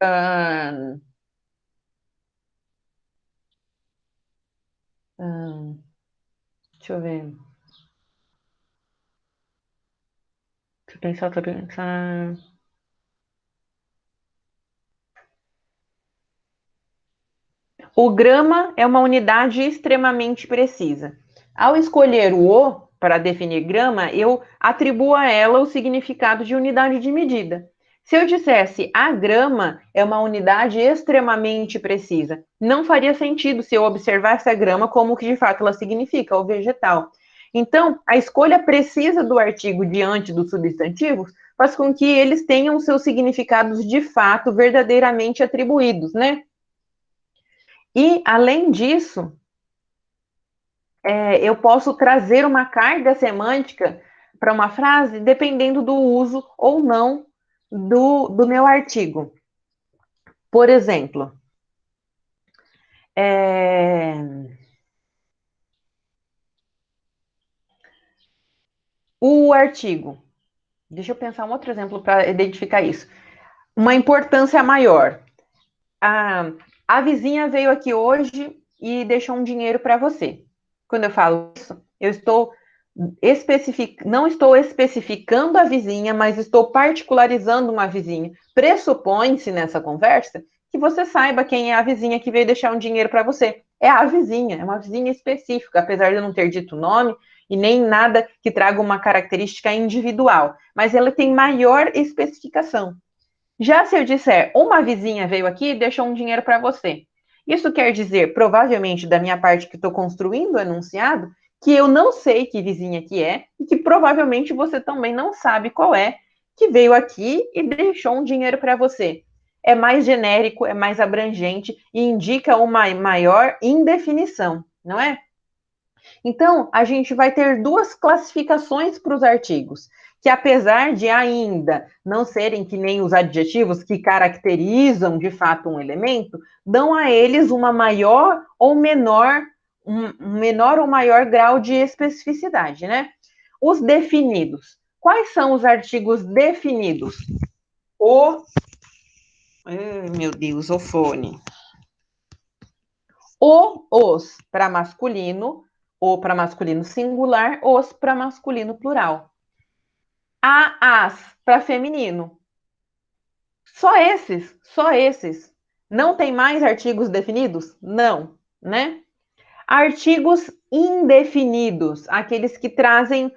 ah, ah, deixa eu ver, deixa eu pensar. O grama é uma unidade extremamente precisa. Ao escolher o O para definir grama, eu atribuo a ela o significado de unidade de medida. Se eu dissesse a grama é uma unidade extremamente precisa, não faria sentido se eu observasse a grama como o que de fato ela significa, o vegetal. Então, a escolha precisa do artigo diante dos substantivos faz com que eles tenham seus significados de fato verdadeiramente atribuídos, né? E, além disso, eu posso trazer uma carga semântica para uma frase dependendo do uso ou não do meu artigo. Por exemplo, o artigo. Deixa eu pensar um outro exemplo para identificar isso. Uma importância maior. A vizinha veio aqui hoje e deixou um dinheiro para você. Quando eu falo isso, eu estou não estou especificando a vizinha, mas estou particularizando uma vizinha. Pressupõe-se nessa conversa que você saiba quem é a vizinha que veio deixar um dinheiro para você. É a vizinha, é uma vizinha específica, apesar de eu não ter dito o nome e nem nada que traga uma característica individual, mas ela tem maior especificação. Já se eu disser, uma vizinha veio aqui e deixou um dinheiro para você, isso quer dizer, provavelmente, da minha parte que estou construindo o enunciado, que eu não sei que vizinha que é e que provavelmente você também não sabe qual é que veio aqui e deixou um dinheiro para você. É mais genérico, é mais abrangente e indica uma maior indefinição, não é? Então, a gente vai ter duas classificações para os artigos, que apesar de ainda não serem que nem os adjetivos que caracterizam de fato um elemento, dão a eles uma maior ou menor, um menor ou maior grau de especificidade, né? Os definidos. Quais são os artigos definidos? O, meu Deus, o fone. Os para masculino, o para masculino singular, os para masculino plural. As para feminino. Só esses, só esses. Não tem mais artigos definidos? Não, né? Artigos indefinidos, aqueles que trazem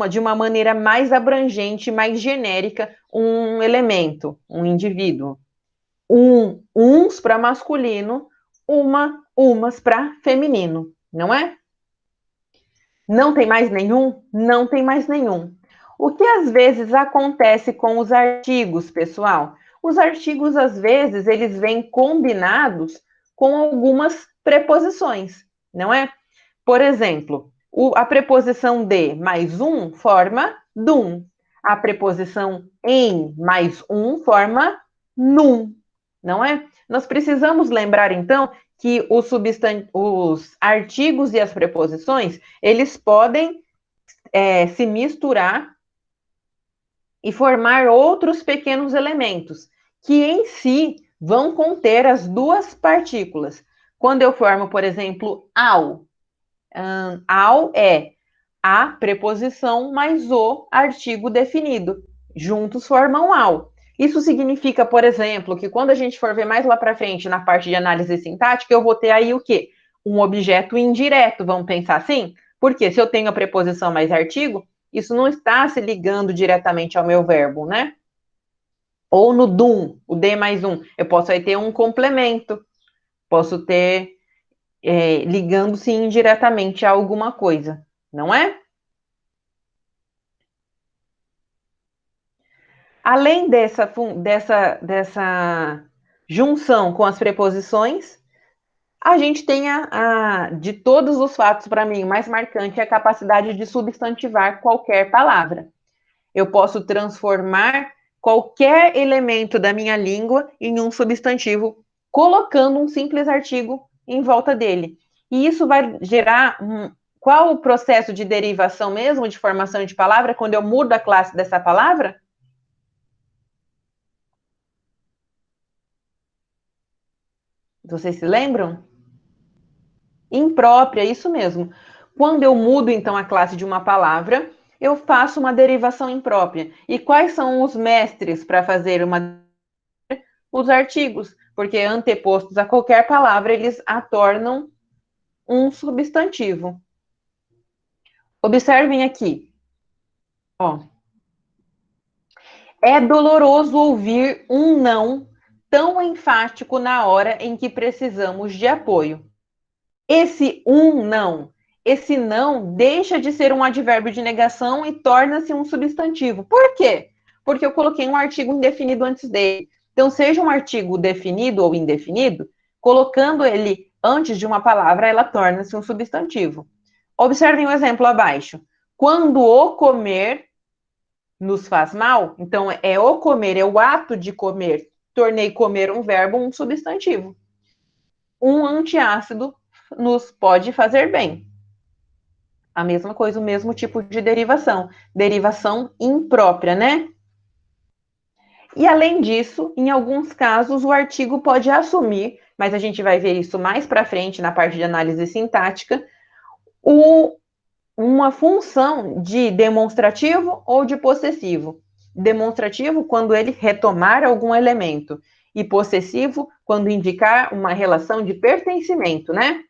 de uma maneira mais abrangente, mais genérica, um elemento, um indivíduo. Uns para masculino, umas para feminino, não é? Não tem mais nenhum? Não tem mais nenhum. O que às vezes acontece com os artigos, pessoal? Os artigos, às vezes, eles vêm combinados com algumas preposições, não é? Por exemplo, a preposição de mais um forma dum. A preposição em mais um forma num, não é? Nós precisamos lembrar, então, que os artigos e as preposições, eles podem se misturar e formar outros pequenos elementos, que em si vão conter as duas partículas. Quando eu formo, por exemplo, ao é a preposição mais o artigo definido. Juntos formam ao. Isso significa, por exemplo, que quando a gente for ver mais lá para frente na parte de análise sintática, eu vou ter aí o quê? Um objeto indireto, vamos pensar assim? Porque se eu tenho a preposição mais artigo, isso não está se ligando diretamente ao meu verbo, né? Ou no dum, o D mais um, eu posso aí ter um complemento, posso ter ligando-se indiretamente a alguma coisa, não é? Além dessa junção com as preposições, a gente tem de todos os fatos, para mim, o mais marcante é a capacidade de substantivar qualquer palavra. Eu posso transformar qualquer elemento da minha língua em um substantivo, colocando um simples artigo em volta dele. E isso vai gerar qual o processo de derivação mesmo, de formação de palavra, quando eu mudo a classe dessa palavra? Vocês se lembram? Imprópria, isso mesmo. Quando eu mudo, então, a classe de uma palavra, eu faço uma derivação imprópria. E quais são os mestres para fazer os artigos? Porque antepostos a qualquer palavra, eles a tornam um substantivo. Observem aqui. Ó. É doloroso ouvir um não tão enfático na hora em que precisamos de apoio. Esse não deixa de ser um advérbio de negação e torna-se um substantivo. Por quê? Porque eu coloquei um artigo indefinido antes dele. Então, seja um artigo definido ou indefinido, colocando ele antes de uma palavra, ela torna-se um substantivo. Observem o exemplo abaixo. Quando o comer nos faz mal, então é o comer, é o ato de comer. Tornei comer um verbo, um substantivo. Um antiácido nos pode fazer bem. A mesma coisa, o mesmo tipo de derivação. Derivação imprópria, né? E além disso, em alguns casos, o artigo pode assumir, mas a gente vai ver isso mais para frente na parte de análise sintática, uma função de demonstrativo ou de possessivo. Demonstrativo quando ele retomar algum elemento, e possessivo quando indicar uma relação de pertencimento, né?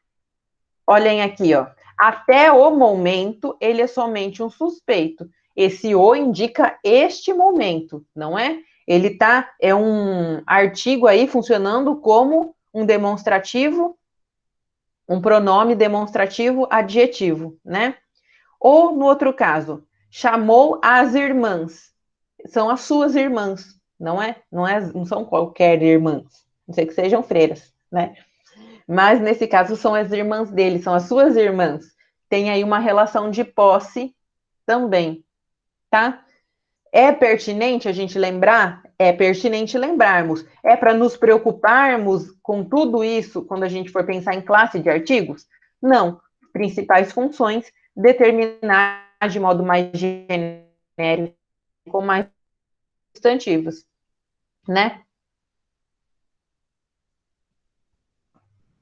Olhem aqui, ó. Até o momento, ele é somente um suspeito. Esse o indica este momento, não é? Ele é um artigo aí funcionando como um demonstrativo, um pronome demonstrativo adjetivo, né? Ou, no outro caso, chamou as irmãs. São as suas irmãs, não é? Não são qualquer irmãs. Não sei que sejam freiras, né? Mas, nesse caso, são as irmãs dele, são as suas irmãs. Tem aí uma relação de posse também, tá? É pertinente a gente lembrar? É pertinente lembrarmos. É para nos preocuparmos com tudo isso quando a gente for pensar em classe de artigos? Não. Principais funções, determinar de modo mais genérico, com mais substantivos, né?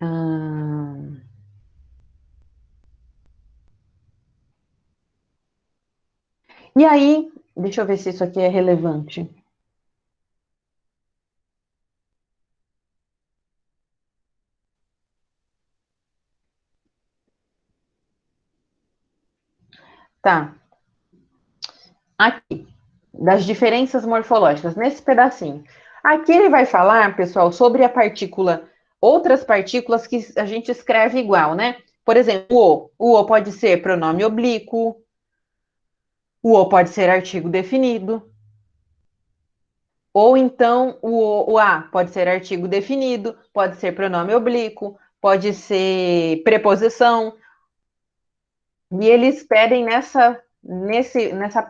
Hum... E aí, deixa eu ver se isso aqui é relevante. Tá. Aqui, das diferenças morfológicas, nesse pedacinho. Aqui ele vai falar, pessoal, sobre a partícula, outras partículas que a gente escreve igual, né? Por exemplo, o. O pode ser pronome oblíquo, O "o" pode ser artigo definido. Ou então o "a" pode ser artigo definido, pode ser pronome oblíquo, pode ser preposição. E eles pedem nessa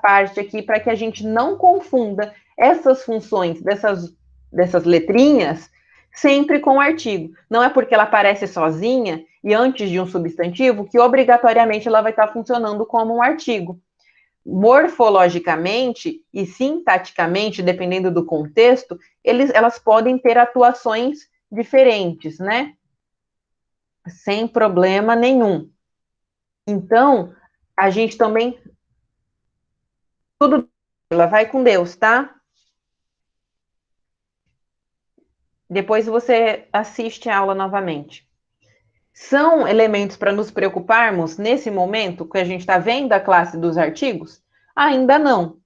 parte aqui para que a gente não confunda essas funções dessas letrinhas sempre com o artigo. Não é porque ela aparece sozinha e antes de um substantivo que obrigatoriamente ela vai estar funcionando como um artigo. Morfologicamente e sintaticamente, dependendo do contexto, elas podem ter atuações diferentes, né? Sem problema nenhum. Então, a gente também. Tudo. Ela vai com Deus, tá? Depois você assiste a aula novamente. São elementos para nos preocuparmos nesse momento que a gente está vendo a classe dos artigos? Ainda não,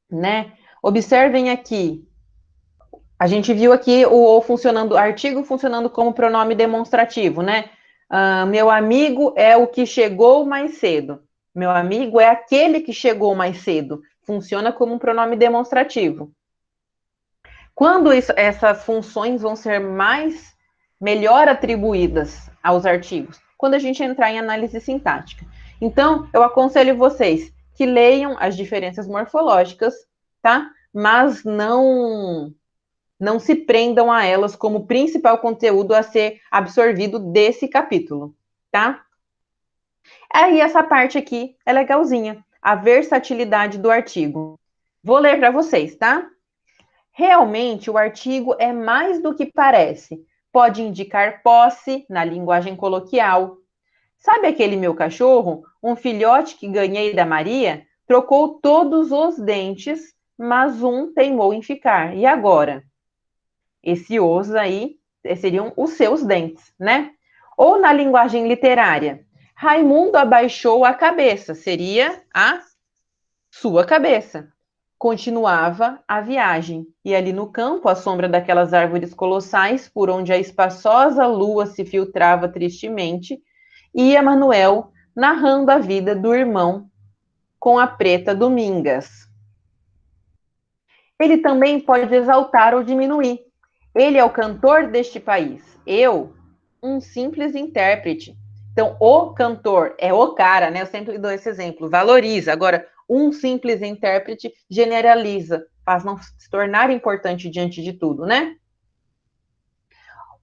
né? Observem aqui. A gente viu aqui o funcionando, artigo funcionando como pronome demonstrativo, né? Meu amigo é o que chegou mais cedo. Meu amigo é aquele que chegou mais cedo. Funciona como um pronome demonstrativo. Quando essas funções vão ser melhor atribuídas aos artigos? Quando a gente entrar em análise sintática. Então, eu aconselho vocês que leiam as diferenças morfológicas, tá? Mas não se prendam a elas como principal conteúdo a ser absorvido desse capítulo, tá? Aí essa parte aqui é legalzinha, a versatilidade do artigo. Vou ler para vocês, tá? Realmente, o artigo é mais do que parece. Pode indicar posse na linguagem coloquial. Sabe aquele meu cachorro, um filhote que ganhei da Maria? Trocou todos os dentes, mas um teimou em ficar. E agora? Esse os aí seriam os seus dentes, né? Ou na linguagem literária, Raimundo abaixou a cabeça, seria a sua cabeça. Continuava a viagem, e ali no campo, à sombra daquelas árvores colossais, por onde a espaçosa lua se filtrava tristemente, ia Manuel narrando a vida do irmão com a preta Domingas. Ele também pode exaltar ou diminuir. Ele é o cantor deste país. Eu, um simples intérprete. Então, o cantor é o cara, né? Eu sempre dou esse exemplo. Valoriza. Agora, um simples intérprete generaliza, faz não se tornar importante diante de tudo, né?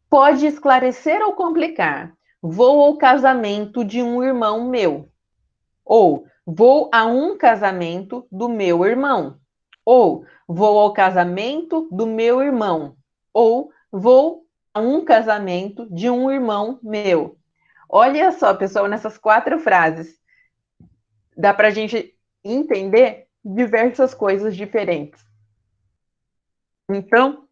Pode esclarecer ou complicar. Vou ao casamento de um irmão meu. Ou vou a um casamento do meu irmão. Ou vou ao casamento do meu irmão. Ou vou a um casamento de um irmão meu. Olha só, pessoal, nessas 4 frases, dá para a gente entender diversas coisas diferentes. Então,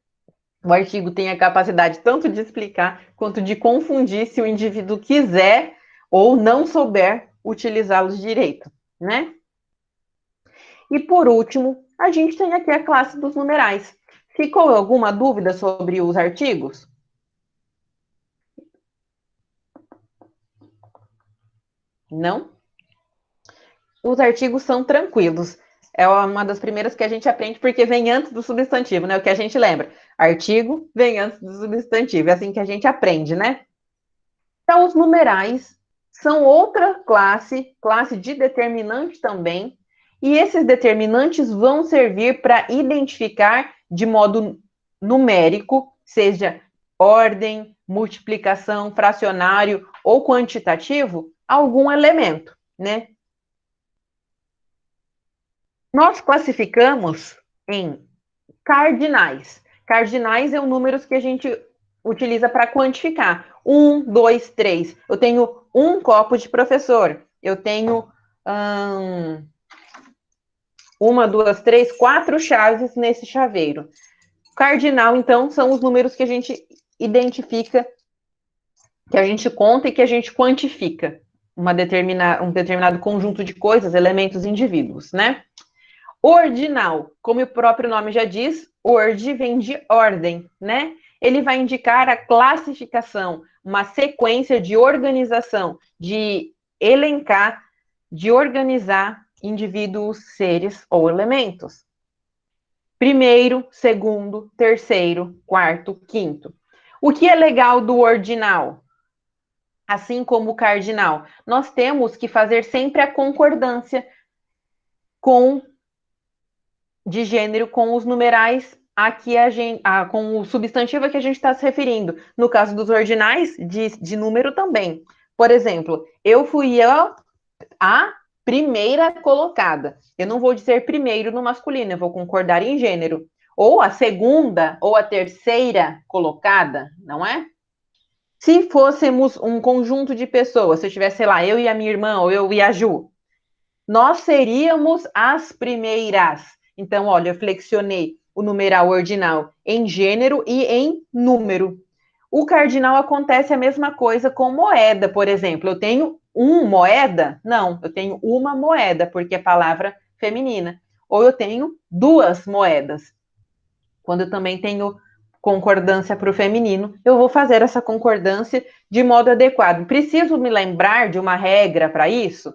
o artigo tem a capacidade tanto de explicar quanto de confundir se o indivíduo quiser ou não souber utilizá-los direito, né? E por último, a gente tem aqui a classe dos numerais. Ficou alguma dúvida sobre os artigos? Não? Os artigos são tranquilos. É uma das primeiras que a gente aprende porque vem antes do substantivo, né? O que a gente lembra. Artigo vem antes do substantivo. É assim que a gente aprende, né? Então, os numerais são outra classe de determinante também. E esses determinantes vão servir para identificar de modo numérico, seja ordem, multiplicação, fracionário ou quantitativo, algum elemento, né? Nós classificamos em cardinais. Cardinais é o número que a gente utiliza para quantificar. 1, 2, 3. Eu tenho um copo de professor. Eu tenho 1, 2, 3, 4 chaves nesse chaveiro. Cardinal, então, são os números que a gente identifica, que a gente conta e que a gente quantifica um determinado conjunto de coisas, elementos, indivíduos, né? Ordinal, como o próprio nome já diz, ord vem de ordem, né? Ele vai indicar a classificação, uma sequência de organização, de elencar, de organizar indivíduos, seres ou elementos. Primeiro, segundo, terceiro, quarto, quinto. O que é legal do ordinal? Assim como o cardinal, nós temos que fazer sempre a concordância de gênero com os numerais com o substantivo a que a gente está se referindo. No caso dos ordinais, de número também. Por exemplo, eu fui a primeira colocada. Eu não vou dizer primeiro no masculino, eu vou concordar em gênero. Ou a segunda ou a terceira colocada, não é? Se fôssemos um conjunto de pessoas, se eu tivesse, sei lá, eu e a minha irmã, ou eu e a Ju, nós seríamos as primeiras. Então, olha, eu flexionei o numeral ordinal em gênero e em número. O cardinal acontece a mesma coisa com moeda, por exemplo. Eu tenho moeda? Não, eu tenho uma moeda, porque é palavra feminina. Ou eu tenho duas moedas. Quando eu também tenho concordância para o feminino, eu vou fazer essa concordância de modo adequado. Preciso me lembrar de uma regra para isso?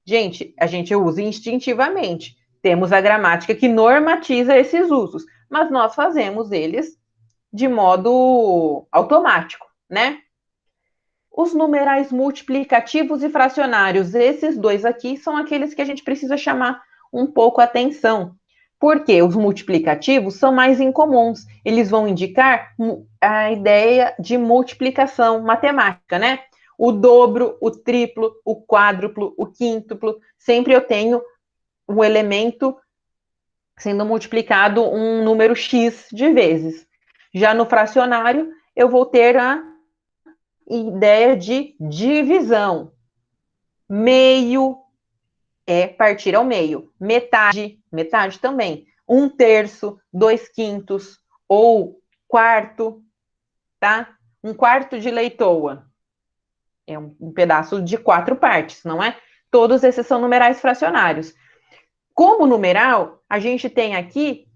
Gente, a gente usa instintivamente. Temos a gramática que normatiza esses usos, mas nós fazemos eles de modo automático, né? Os numerais multiplicativos e fracionários, esses dois aqui são aqueles que a gente precisa chamar um pouco a atenção. Porque os multiplicativos são mais incomuns. Eles vão indicar a ideia de multiplicação matemática, né? O dobro, o triplo, o quádruplo, o quíntuplo, sempre eu tenho um elemento sendo multiplicado um número X de vezes. Já no fracionário, eu vou ter a ideia de divisão. Meio é partir ao meio. Metade, metade também. Um terço, dois quintos, ou quarto, tá? Um quarto de leitoa. É um pedaço de 4 partes, não é? Todos esses são numerais fracionários. Como numeral, a gente tem aqui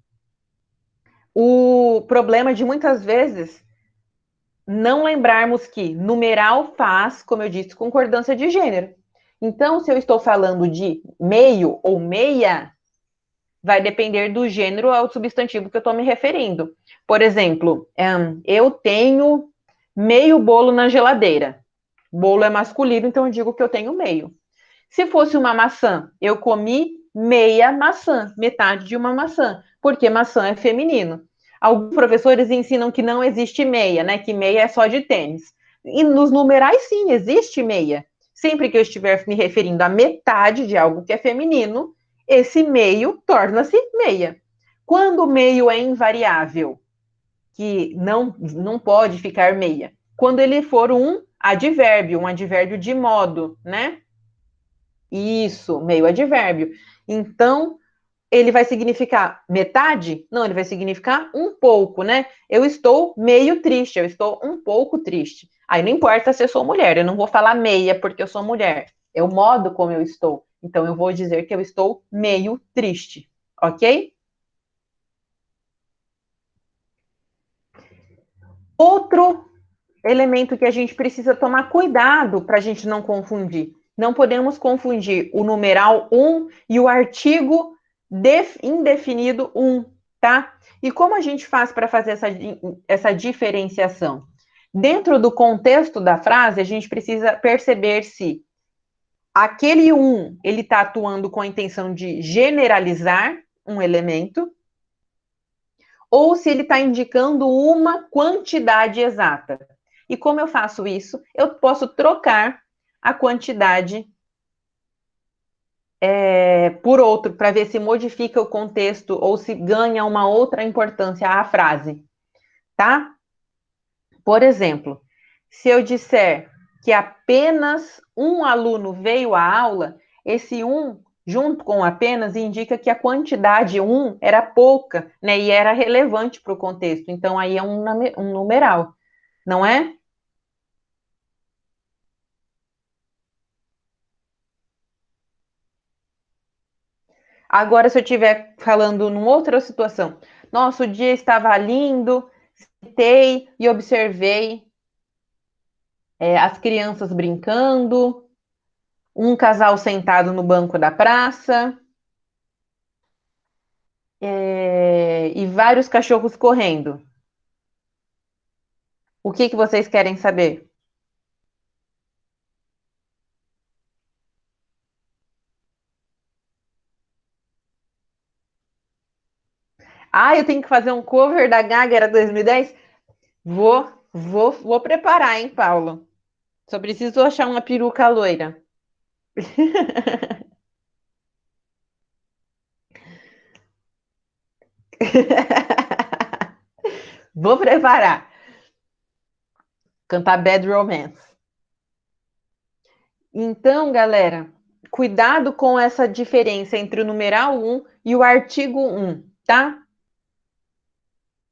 o problema de muitas vezes não lembrarmos que numeral faz, como eu disse, concordância de gênero. Então, se eu estou falando de meio ou meia, vai depender do gênero ao substantivo que eu estou me referindo. Por exemplo, eu tenho meio bolo na geladeira. Bolo é masculino, então eu digo que eu tenho meio. Se fosse uma maçã, eu comi meia maçã, metade de uma maçã, porque maçã é feminino. Alguns professores ensinam que não existe meia, né? Que meia é só de tênis. E nos numerais, sim, existe meia. Sempre que eu estiver me referindo à metade de algo que é feminino, esse meio torna-se meia. Quando o meio é invariável, que não pode ficar meia. Quando ele for um advérbio de modo, né? Isso, meio advérbio. Então, ele vai significar metade? Não, ele vai significar um pouco, né? Eu estou meio triste, eu estou um pouco triste. Aí não importa se eu sou mulher, eu não vou falar meia porque eu sou mulher. É o modo como eu estou. Então, eu vou dizer que eu estou meio triste, ok? Outro elemento que a gente precisa tomar cuidado para a gente não confundir. Não podemos confundir o numeral um e o artigo indefinido um, tá? E como a gente faz para fazer essa diferenciação? Dentro do contexto da frase, a gente precisa perceber se aquele um ele está atuando com a intenção de generalizar um elemento ou se ele está indicando uma quantidade exata. E como eu faço isso? Eu posso trocar a quantidade por outro, para ver se modifica o contexto ou se ganha uma outra importância à frase, tá? Por exemplo, se eu disser que apenas um aluno veio à aula, esse um, junto com apenas, indica que a quantidade um era pouca, né? E era relevante para o contexto. Então, aí é um numeral, não é? Agora, se eu estiver falando numa outra situação, nosso dia estava lindo, sentei e observei as crianças brincando, Um casal sentado no banco da praça. E vários cachorros correndo. O que vocês querem saber? Ah, eu tenho que fazer um cover da Gaga, era 2010? Vou preparar, hein, Paulo? Só preciso achar uma peruca loira. Vou preparar. Cantar Bad Romance. Então, galera, cuidado com essa diferença entre o numeral 1 e o artigo 1, tá?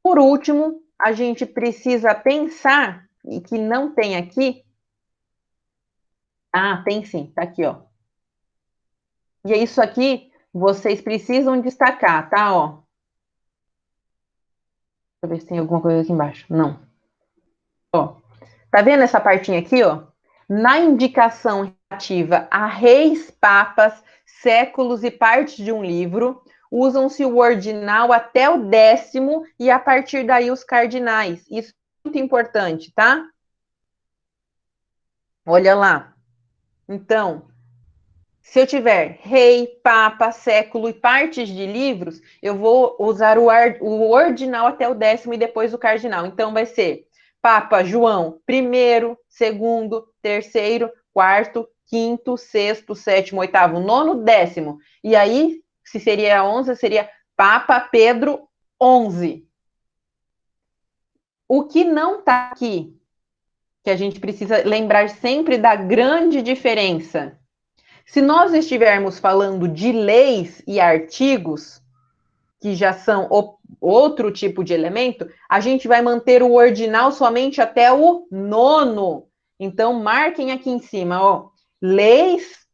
Por último, a gente precisa pensar, e que não tem aqui. Ah, tem sim, tá aqui, ó. E é isso aqui, vocês precisam destacar, tá? Ó. Deixa eu ver se tem alguma coisa aqui embaixo. Não. Ó. Tá vendo essa partinha aqui, ó? Na indicação relativa a reis, papas, séculos e partes de um livro, usam-se o ordinal até o 10º e a partir daí os cardinais. Isso é muito importante, tá? Olha lá. Então, se eu tiver rei, papa, século e partes de livros, eu vou usar o ordinal até o 10º e depois o cardinal. Então, vai ser Papa João, primeiro, segundo, terceiro, quarto, quinto, sexto, sétimo, oitavo, nono, 10º. E aí, se seria 11, seria Papa Pedro 11. O que não está aqui, que a gente precisa lembrar sempre da grande diferença. Se nós estivermos falando de leis e artigos, que já são outro tipo de elemento, a gente vai manter o ordinal somente até o 9º. Então, marquem aqui em cima, ó, leis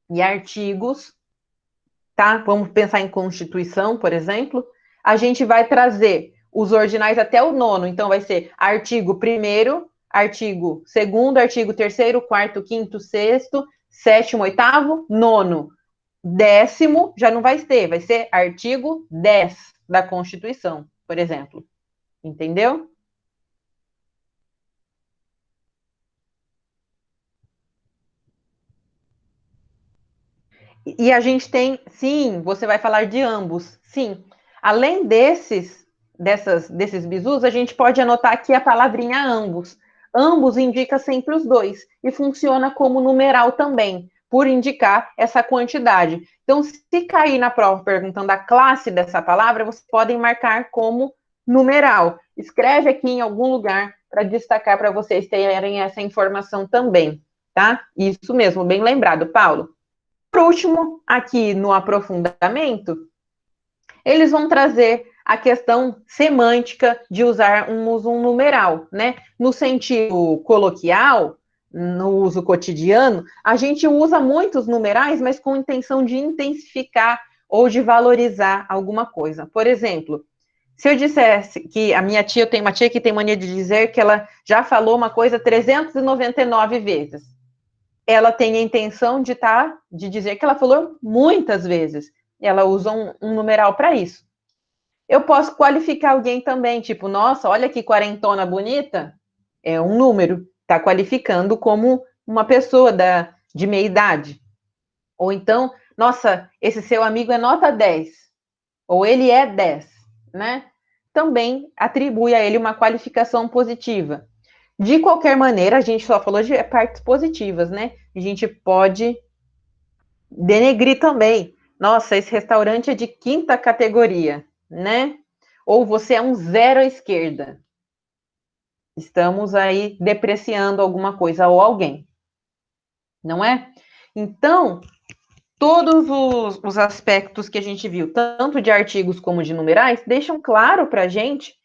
e artigos, tá? Vamos pensar em Constituição, por exemplo. A gente vai trazer os ordinais até o 9º. Então, vai ser artigo 1º, artigo 2º, artigo 3º, 4º, 5º, 6º, 7º, 8º, 9º. 10º já não vai ter, vai ser artigo 10 da Constituição, por exemplo. Entendeu? E a gente tem, sim, você vai falar de ambos, sim. Além desses bizus, a gente pode anotar aqui a palavrinha ambos. Ambos indica sempre os dois e funciona como numeral também, por indicar essa quantidade. Então, se cair na prova perguntando a classe dessa palavra, vocês podem marcar como numeral. Escreve aqui em algum lugar para destacar para vocês terem essa informação também, tá? Isso mesmo, bem lembrado, Paulo. Por último, aqui no aprofundamento, eles vão trazer a questão semântica de usarmos um numeral, né? No sentido coloquial, no uso cotidiano, a gente usa muitos numerais, mas com intenção de intensificar ou de valorizar alguma coisa. Por exemplo, se eu dissesse que a minha tia, eu tenho uma tia que tem mania de dizer que ela já falou uma coisa 399 vezes, ela tem a intenção de dizer que ela falou muitas vezes. Ela usa um numeral para isso. Eu posso qualificar alguém também, tipo, nossa, olha que quarentona bonita. É um número, está qualificando como uma pessoa de meia idade. Ou então, nossa, esse seu amigo é nota 10. Ou ele é 10, né? Também atribui a ele uma qualificação positiva. De qualquer maneira, a gente só falou de partes positivas, né? A gente pode denegrir também. Nossa, esse restaurante é de quinta categoria, né? Ou você é um zero à esquerda. Estamos aí depreciando alguma coisa ou alguém, não é? Então, todos os aspectos que a gente viu, tanto de artigos como de numerais, deixam claro para a gente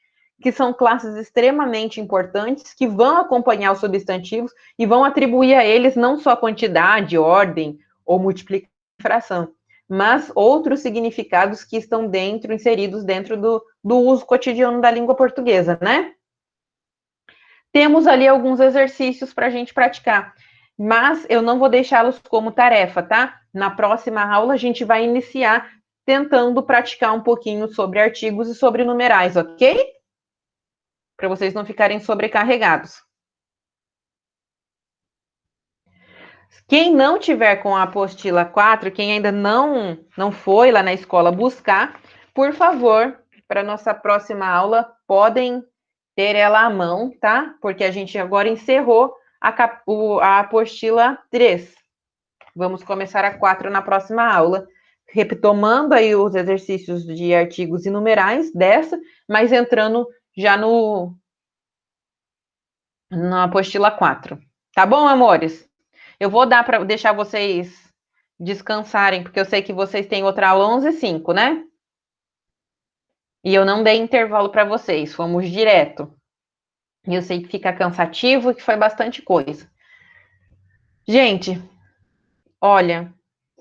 que são classes extremamente importantes, que vão acompanhar os substantivos e vão atribuir a eles não só quantidade, ordem ou multiplicação, fração, mas outros significados que estão inseridos dentro do uso cotidiano da língua portuguesa, né? Temos ali alguns exercícios para a gente praticar. mas eu não vou deixá-los como tarefa, tá? Na próxima aula, a gente vai iniciar tentando praticar um pouquinho sobre artigos e sobre numerais, ok? Para vocês não ficarem sobrecarregados. Quem não tiver com a apostila 4, quem ainda não foi lá na escola buscar, por favor, para nossa próxima aula, podem ter ela à mão, tá? Porque a gente agora encerrou a apostila 3. Vamos começar a 4 na próxima aula, retomando aí os exercícios de artigos e numerais dessa, mas entrando já na apostila 4. Tá bom, amores? Eu vou dar para deixar vocês descansarem, porque eu sei que vocês têm outra aula 11h05, né? E eu não dei intervalo para vocês, fomos direto. E eu sei que fica cansativo e que foi bastante coisa. Gente, olha,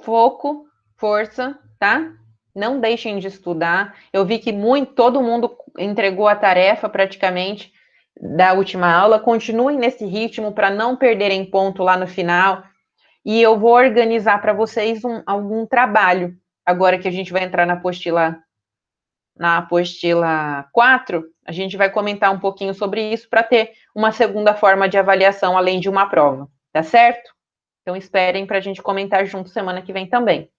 foco, força, tá? Não deixem de estudar. Eu vi que todo mundo entregou a tarefa praticamente da última aula. Continuem nesse ritmo para não perderem ponto lá no final. E eu vou organizar para vocês algum trabalho. Agora que a gente vai entrar na apostila 4, a gente vai comentar um pouquinho sobre isso para ter uma segunda forma de avaliação além de uma prova, tá certo? Então esperem para a gente comentar junto semana que vem também.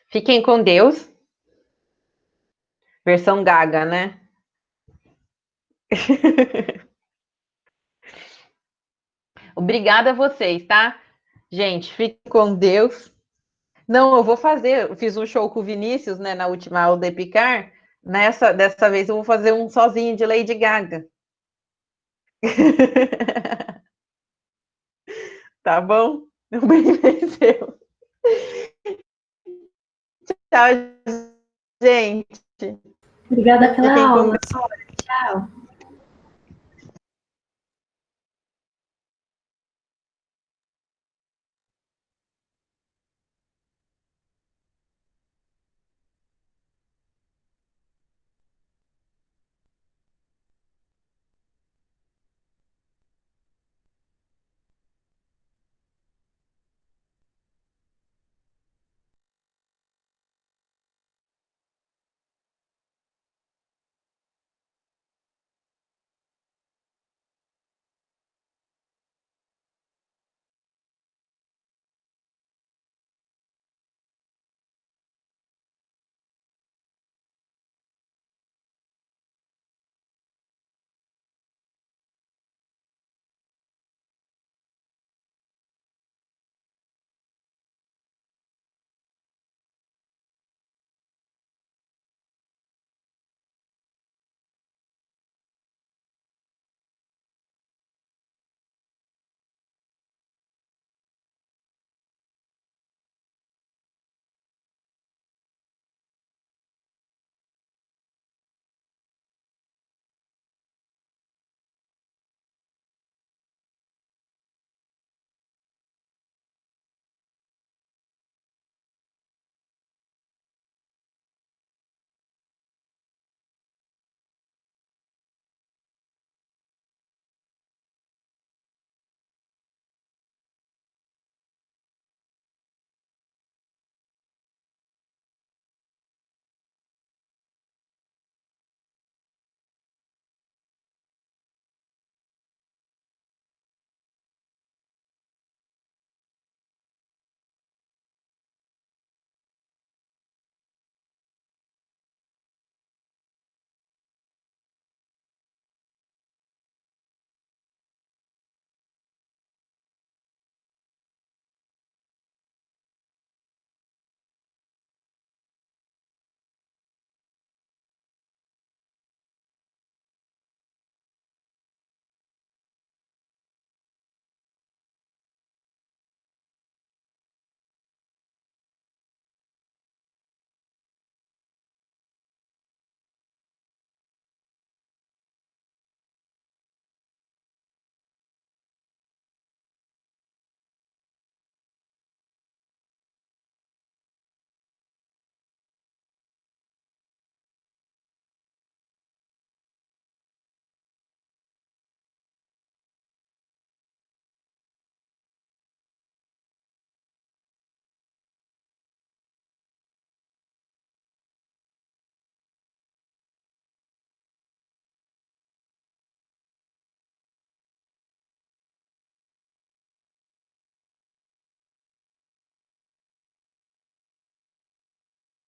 Fiquem com Deus. Versão gaga, né? Obrigada a vocês, tá? Gente, fiquem com Deus. Não, eu vou fazer. Eu fiz um show com o Vinícius, né, na última aula da Epicar. Dessa vez eu vou fazer um sozinho de Lady Gaga. Tá bom? Um bem venceu. Tchau, gente. Obrigada pela Fiquem com aula. Tchau.